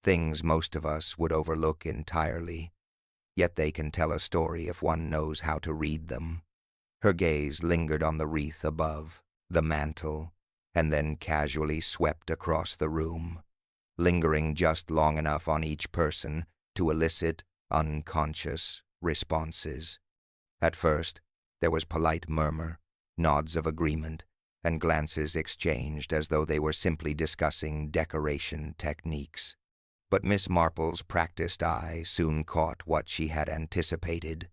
things most of us would overlook entirely, yet they can tell a story if one knows how to read them." Her gaze lingered on the wreath above, the mantel, and then casually swept across the room, lingering just long enough on each person to elicit unconscious responses. At first, there was polite murmur, nods of agreement, and glances exchanged as though they were simply discussing decoration techniques. But Miss Marple's practiced eye soon caught what she had anticipated.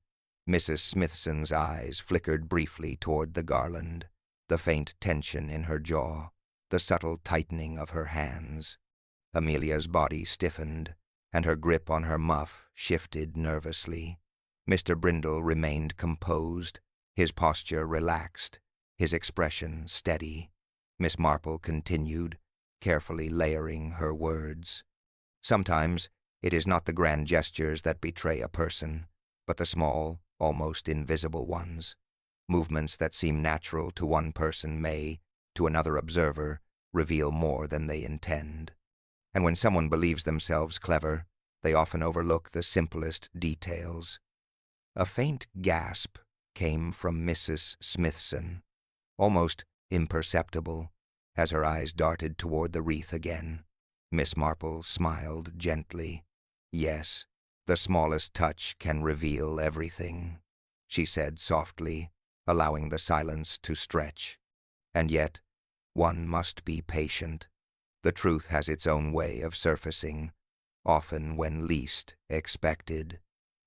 Mrs. Smithson's eyes flickered briefly toward the garland, the faint tension in her jaw, the subtle tightening of her hands. Amelia's body stiffened, and her grip on her muff shifted nervously. Mr. Brindle remained composed, his posture relaxed, his expression steady. Miss Marple continued, carefully layering her words. "Sometimes it is not the grand gestures that betray a person, but the small, almost invisible ones. Movements that seem natural to one person may, to another observer, reveal more than they intend. And when someone believes themselves clever, they often overlook the simplest details." A faint gasp came from Mrs. Smithson, almost imperceptible, as her eyes darted toward the wreath again. Miss Marple smiled gently. "Yes, the smallest touch can reveal everything," she said softly, allowing the silence to stretch. "And yet, one must be patient. The truth has its own way of surfacing, often when least expected."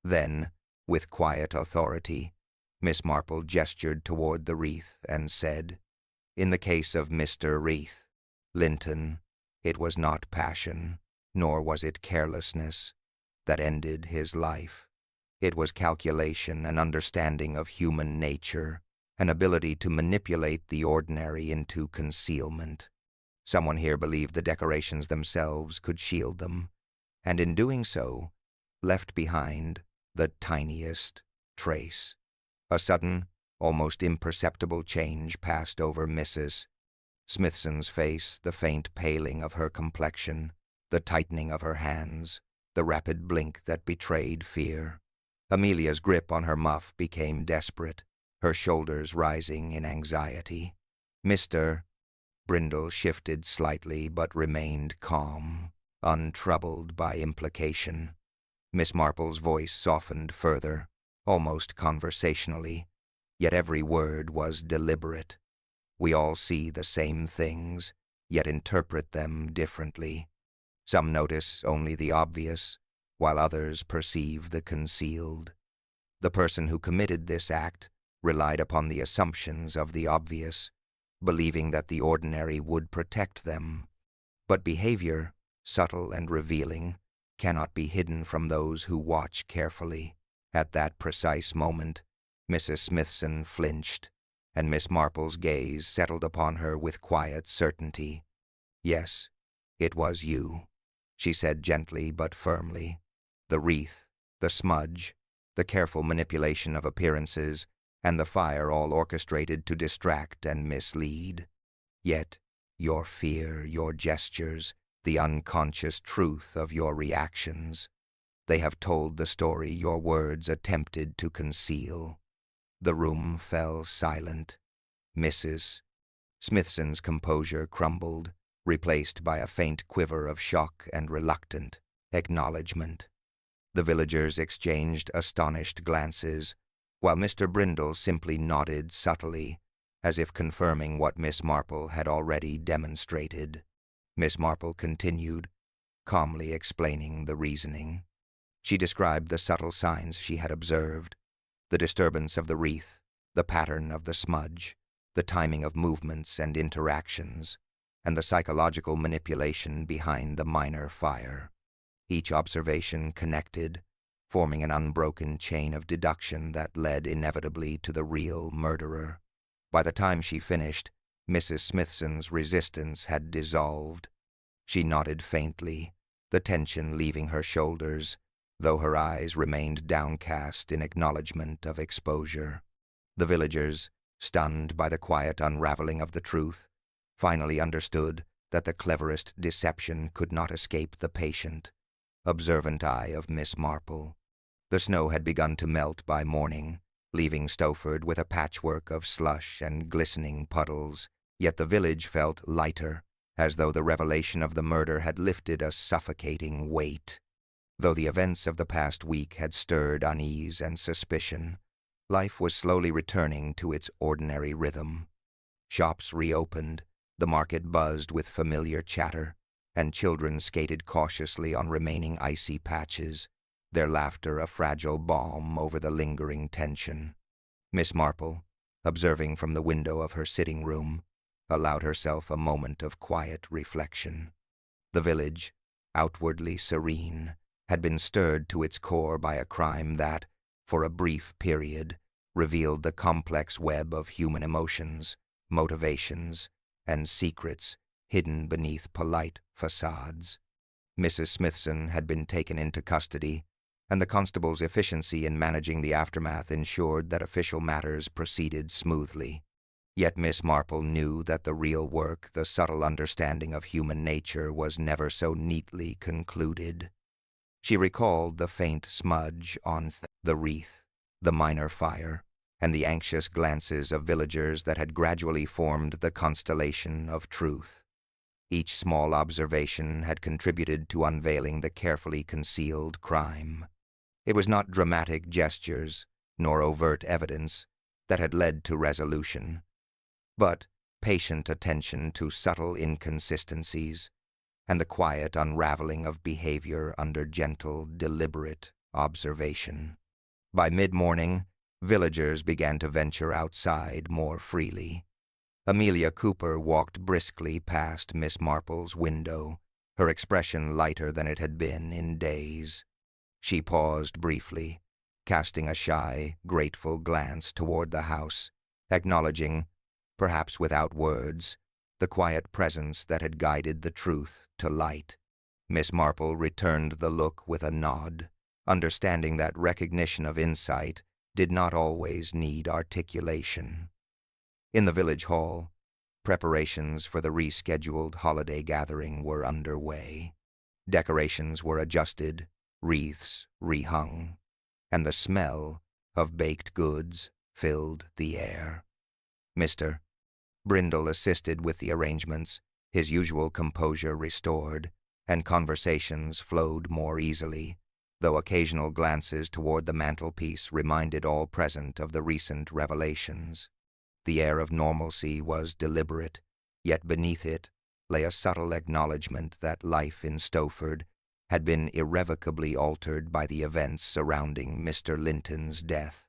Then, with quiet authority, Miss Marple gestured toward the wreath and said, "In the case of Mr. Wreath, Linton, it was not passion, nor was it carelessness, that ended his life. It was calculation and understanding of human nature, an ability to manipulate the ordinary into concealment. Someone here believed the decorations themselves could shield them, and in doing so, left behind the tiniest trace." A sudden, almost imperceptible change passed over Mrs. Smithson's face, the faint paling of her complexion, the tightening of her hands, the rapid blink that betrayed fear. Amelia's grip on her muff became desperate, her shoulders rising in anxiety. "Mr. Brindle shifted slightly but remained calm, untroubled by implication. Miss Marple's voice softened further, almost conversationally, yet every word was deliberate. We all see the same things, yet interpret them differently. Some notice only the obvious, while others perceive the concealed. The person who committed this act relied upon the assumptions of the obvious, believing that the ordinary would protect them. But behavior, subtle and revealing, cannot be hidden from those who watch carefully. At that precise moment, Mrs. Smithson flinched, and Miss Marple's gaze settled upon her with quiet certainty. "Yes, it was you," she said gently but firmly. "The wreath, the smudge, the careful manipulation of appearances, and the fire all orchestrated to distract and mislead. Yet your fear, your gestures, the unconscious truth of your reactions, they have told the story your words attempted to conceal." The room fell silent. Mrs. Smithson's composure crumbled, replaced by a faint quiver of shock and reluctant acknowledgment. The villagers exchanged astonished glances, while Mr. Brindle simply nodded subtly, as if confirming what Miss Marple had already demonstrated. Miss Marple continued, calmly explaining the reasoning. She described the subtle signs she had observed: the disturbance of the wreath, the pattern of the smudge, the timing of movements and interactions, and the psychological manipulation behind the minor fire. Each observation connected, forming an unbroken chain of deduction that led inevitably to the real murderer. By the time she finished, Mrs. Smithson's resistance had dissolved. She nodded faintly, the tension leaving her shoulders, though her eyes remained downcast in acknowledgment of exposure. The villagers, stunned by the quiet unraveling of the truth, finally understood that the cleverest deception could not escape the patient, observant eye of Miss Marple. The snow had begun to melt by morning, leaving Stowford with a patchwork of slush and glistening puddles, yet the village felt lighter, as though the revelation of the murder had lifted a suffocating weight. Though the events of the past week had stirred unease and suspicion, life was slowly returning to its ordinary rhythm. Shops reopened, the market buzzed with familiar chatter, and children skated cautiously on remaining icy patches, their laughter a fragile balm over the lingering tension. Miss Marple, observing from the window of her sitting room, allowed herself a moment of quiet reflection. The village, outwardly serene, had been stirred to its core by a crime that, for a brief period, revealed the complex web of human emotions, motivations, and secrets hidden beneath polite facades. Mrs. Smithson had been taken into custody, and the constable's efficiency in managing the aftermath ensured that official matters proceeded smoothly. Yet Miss Marple knew that the real work, the subtle understanding of human nature, was never so neatly concluded. She recalled the faint smudge on the wreath, the minor fire, and the anxious glances of villagers that had gradually formed the constellation of truth. Each small observation had contributed to unveiling the carefully concealed crime. It was not dramatic gestures, nor overt evidence, that had led to resolution, but patient attention to subtle inconsistencies, and the quiet unraveling of behavior under gentle, deliberate observation. By mid-morning, villagers began to venture outside more freely. Amelia Cooper walked briskly past Miss Marple's window, her expression lighter than it had been in days. She paused briefly, casting a shy, grateful glance toward the house, acknowledging, perhaps without words, the quiet presence that had guided the truth to light. Miss Marple returned the look with a nod, understanding that recognition of insight did not always need articulation. In the village hall, preparations for the rescheduled holiday gathering were underway. Decorations were adjusted, wreaths rehung, and the smell of baked goods filled the air. Mr. Brindle assisted with the arrangements, his usual composure restored, and conversations flowed more easily, though occasional glances toward the mantelpiece reminded all present of the recent revelations. The air of normalcy was deliberate, yet beneath it lay a subtle acknowledgment that life in Stowford had been irrevocably altered by the events surrounding Mr. Linton's death.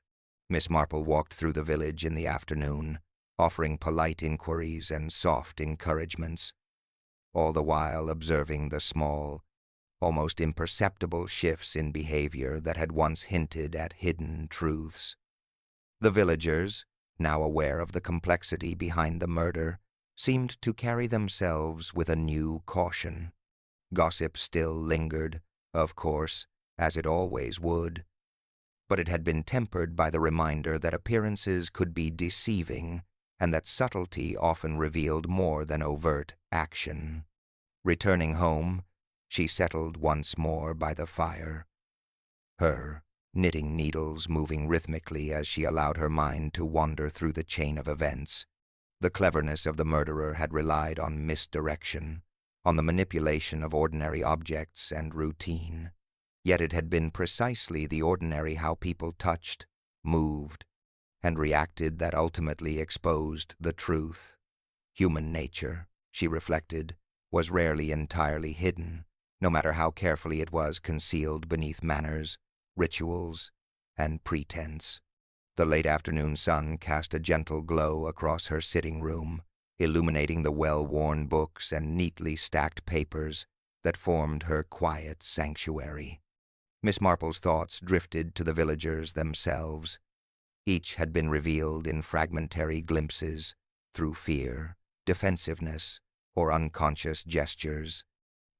Miss Marple walked through the village in the afternoon, offering polite inquiries and soft encouragements, all the while observing the small, almost imperceptible shifts in behavior that had once hinted at hidden truths. The villagers, now aware of the complexity behind the murder, seemed to carry themselves with a new caution. Gossip still lingered, of course, as it always would, but it had been tempered by the reminder that appearances could be deceiving and that subtlety often revealed more than overt action. Returning home, she settled once more by the fire, her knitting needles moving rhythmically as she allowed her mind to wander through the chain of events. The cleverness of the murderer had relied on misdirection, on the manipulation of ordinary objects and routine. Yet it had been precisely the ordinary how people touched, moved, and reacted that ultimately exposed the truth. Human nature, she reflected, was rarely entirely hidden, no matter how carefully it was concealed beneath manners, rituals, and pretense. The late afternoon sun cast a gentle glow across her sitting room, illuminating the well-worn books and neatly stacked papers that formed her quiet sanctuary. Miss Marple's thoughts drifted to the villagers themselves. Each had been revealed in fragmentary glimpses, through fear, defensiveness, or unconscious gestures.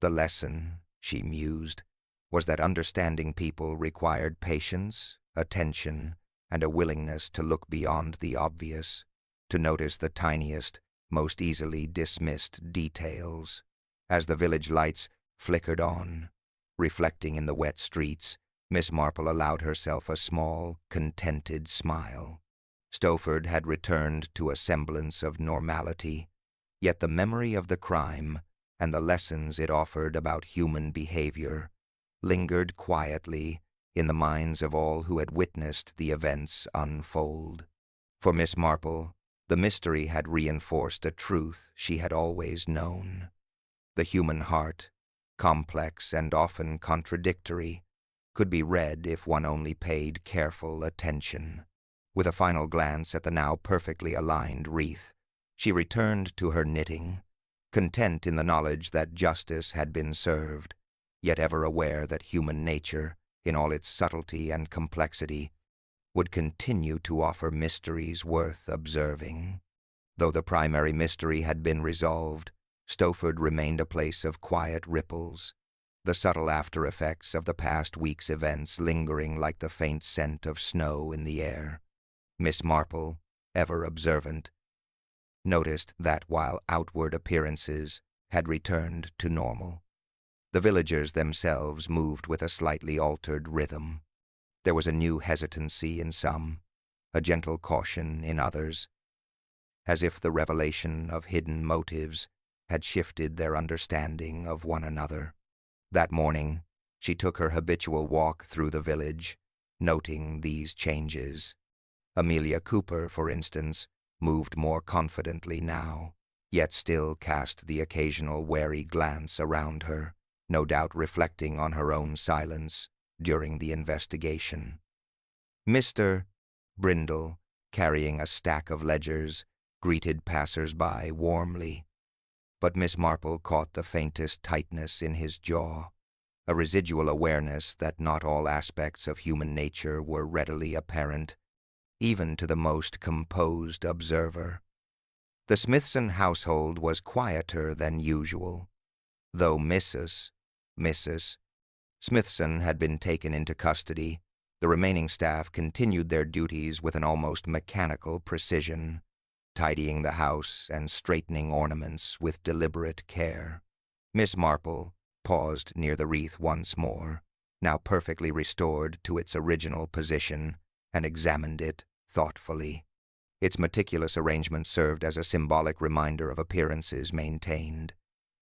The lesson, she mused, was that understanding people required patience, attention, and a willingness to look beyond the obvious, to notice the tiniest, most easily dismissed details. As the village lights flickered on, reflecting in the wet streets, Miss Marple allowed herself a small, contented smile. Stowford had returned to a semblance of normality, yet the memory of the crime and the lessons it offered about human behavior lingered quietly in the minds of all who had witnessed the events unfold. For Miss Marple, the mystery had reinforced a truth she had always known. The human heart, complex and often contradictory, could be read if one only paid careful attention. With a final glance at the now perfectly aligned wreath, she returned to her knitting, content in the knowledge that justice had been served, yet ever aware that human nature, in all its subtlety and complexity, would continue to offer mysteries worth observing. Though the primary mystery had been resolved, Stowford remained a place of quiet ripples, the subtle after-effects of the past week's events lingering like the faint scent of snow in the air. Miss Marple, ever observant, noticed that while outward appearances had returned to normal, the villagers themselves moved with a slightly altered rhythm. There was a new hesitancy in some, a gentle caution in others, as if the revelation of hidden motives had shifted their understanding of one another. That morning, she took her habitual walk through the village, noting these changes. Amelia Cooper, for instance, moved more confidently now, yet still cast the occasional wary glance around her, no doubt reflecting on her own silence during the investigation. Mr. Brindle, carrying a stack of ledgers, greeted passers-by warmly, but Miss Marple caught the faintest tightness in his jaw, a residual awareness that not all aspects of human nature were readily apparent, even to the most composed observer. The Smithson household was quieter than usual, though Mrs. Smithson had been taken into custody. The remaining staff continued their duties with an almost mechanical precision, tidying the house and straightening ornaments with deliberate care. Miss Marple paused near the wreath once more, now perfectly restored to its original position, and examined it thoughtfully. Its meticulous arrangement served as a symbolic reminder of appearances maintained.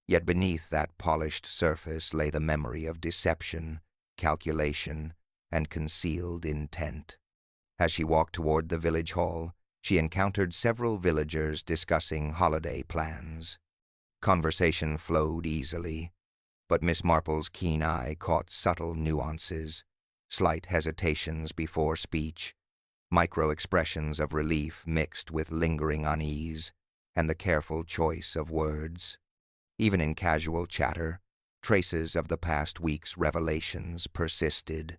Yet beneath that polished surface lay the memory of deception, calculation, and concealed intent. As she walked toward the village hall, she encountered several villagers discussing holiday plans. Conversation flowed easily, but Miss Marple's keen eye caught subtle nuances, slight hesitations before speech, micro-expressions of relief mixed with lingering unease, and the careful choice of words. Even in casual chatter, traces of the past week's revelations persisted.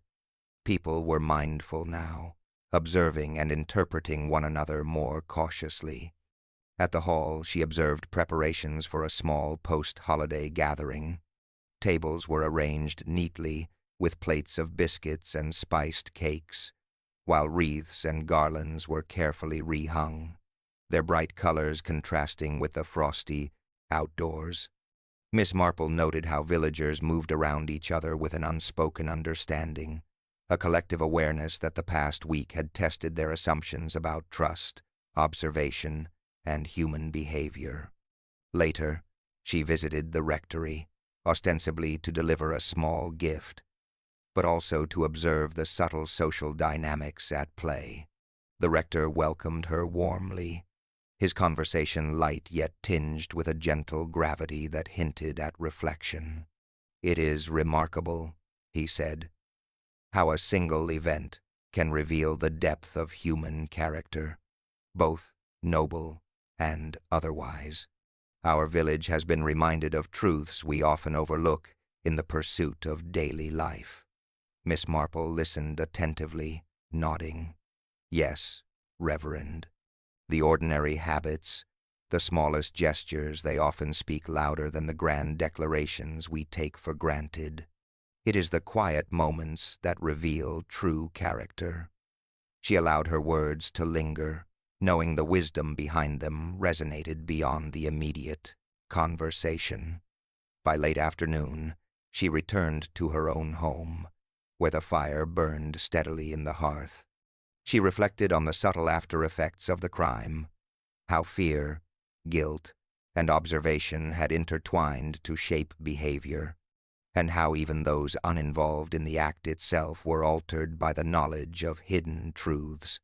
People were mindful now, observing and interpreting one another more cautiously. At the hall, she observed preparations for a small post-holiday gathering. Tables were arranged neatly, with plates of biscuits and spiced cakes, while wreaths and garlands were carefully rehung, their bright colors contrasting with the frosty outdoors. Miss Marple noted how villagers moved around each other with an unspoken understanding, a collective awareness that the past week had tested their assumptions about trust, observation, and human behavior. Later, she visited the rectory, ostensibly to deliver a small gift, but also to observe the subtle social dynamics at play. The rector welcomed her warmly, his conversation light yet tinged with a gentle gravity that hinted at reflection. "It is remarkable," he said, "how a single event can reveal the depth of human character, both noble and otherwise. Our village has been reminded of truths we often overlook in the pursuit of daily life." Miss Marple listened attentively, nodding. "Yes, Reverend. The ordinary habits, the smallest gestures, they often speak louder than the grand declarations we take for granted. It is the quiet moments that reveal true character." She allowed her words to linger, knowing the wisdom behind them resonated beyond the immediate conversation. By late afternoon, she returned to her own home, where the fire burned steadily in the hearth. She reflected on the subtle after-effects of the crime, how fear, guilt, and observation had intertwined to shape behavior, and how even those uninvolved in the act itself were altered by the knowledge of hidden truths.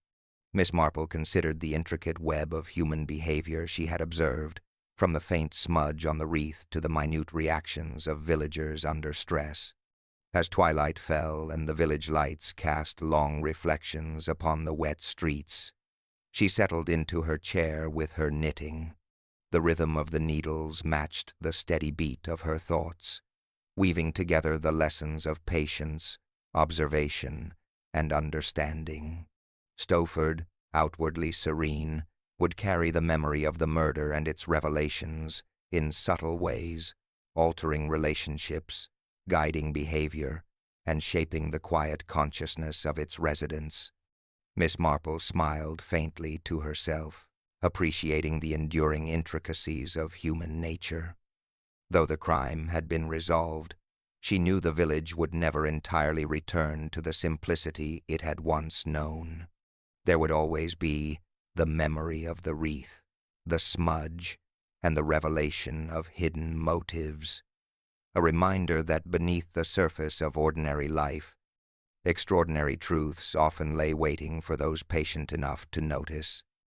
Miss Marple considered the intricate web of human behavior she had observed, from the faint smudge on the wreath to the minute reactions of villagers under stress. As twilight fell and the village lights cast long reflections upon the wet streets, she settled into her chair with her knitting. The rhythm of the needles matched the steady beat of her thoughts, weaving together the lessons of patience, observation, and understanding. Stowford, outwardly serene, would carry the memory of the murder and its revelations in subtle ways, altering relationships, guiding behavior, and shaping the quiet consciousness of its residents. Miss Marple smiled faintly to herself, appreciating the enduring intricacies of human nature. Though the crime had been resolved, she knew the village would never entirely return to the simplicity it had once known. There would always be the memory of the wreath, the smudge, and the revelation of hidden motives. A reminder that beneath the surface of ordinary life, extraordinary truths often lay waiting for those patient enough to notice.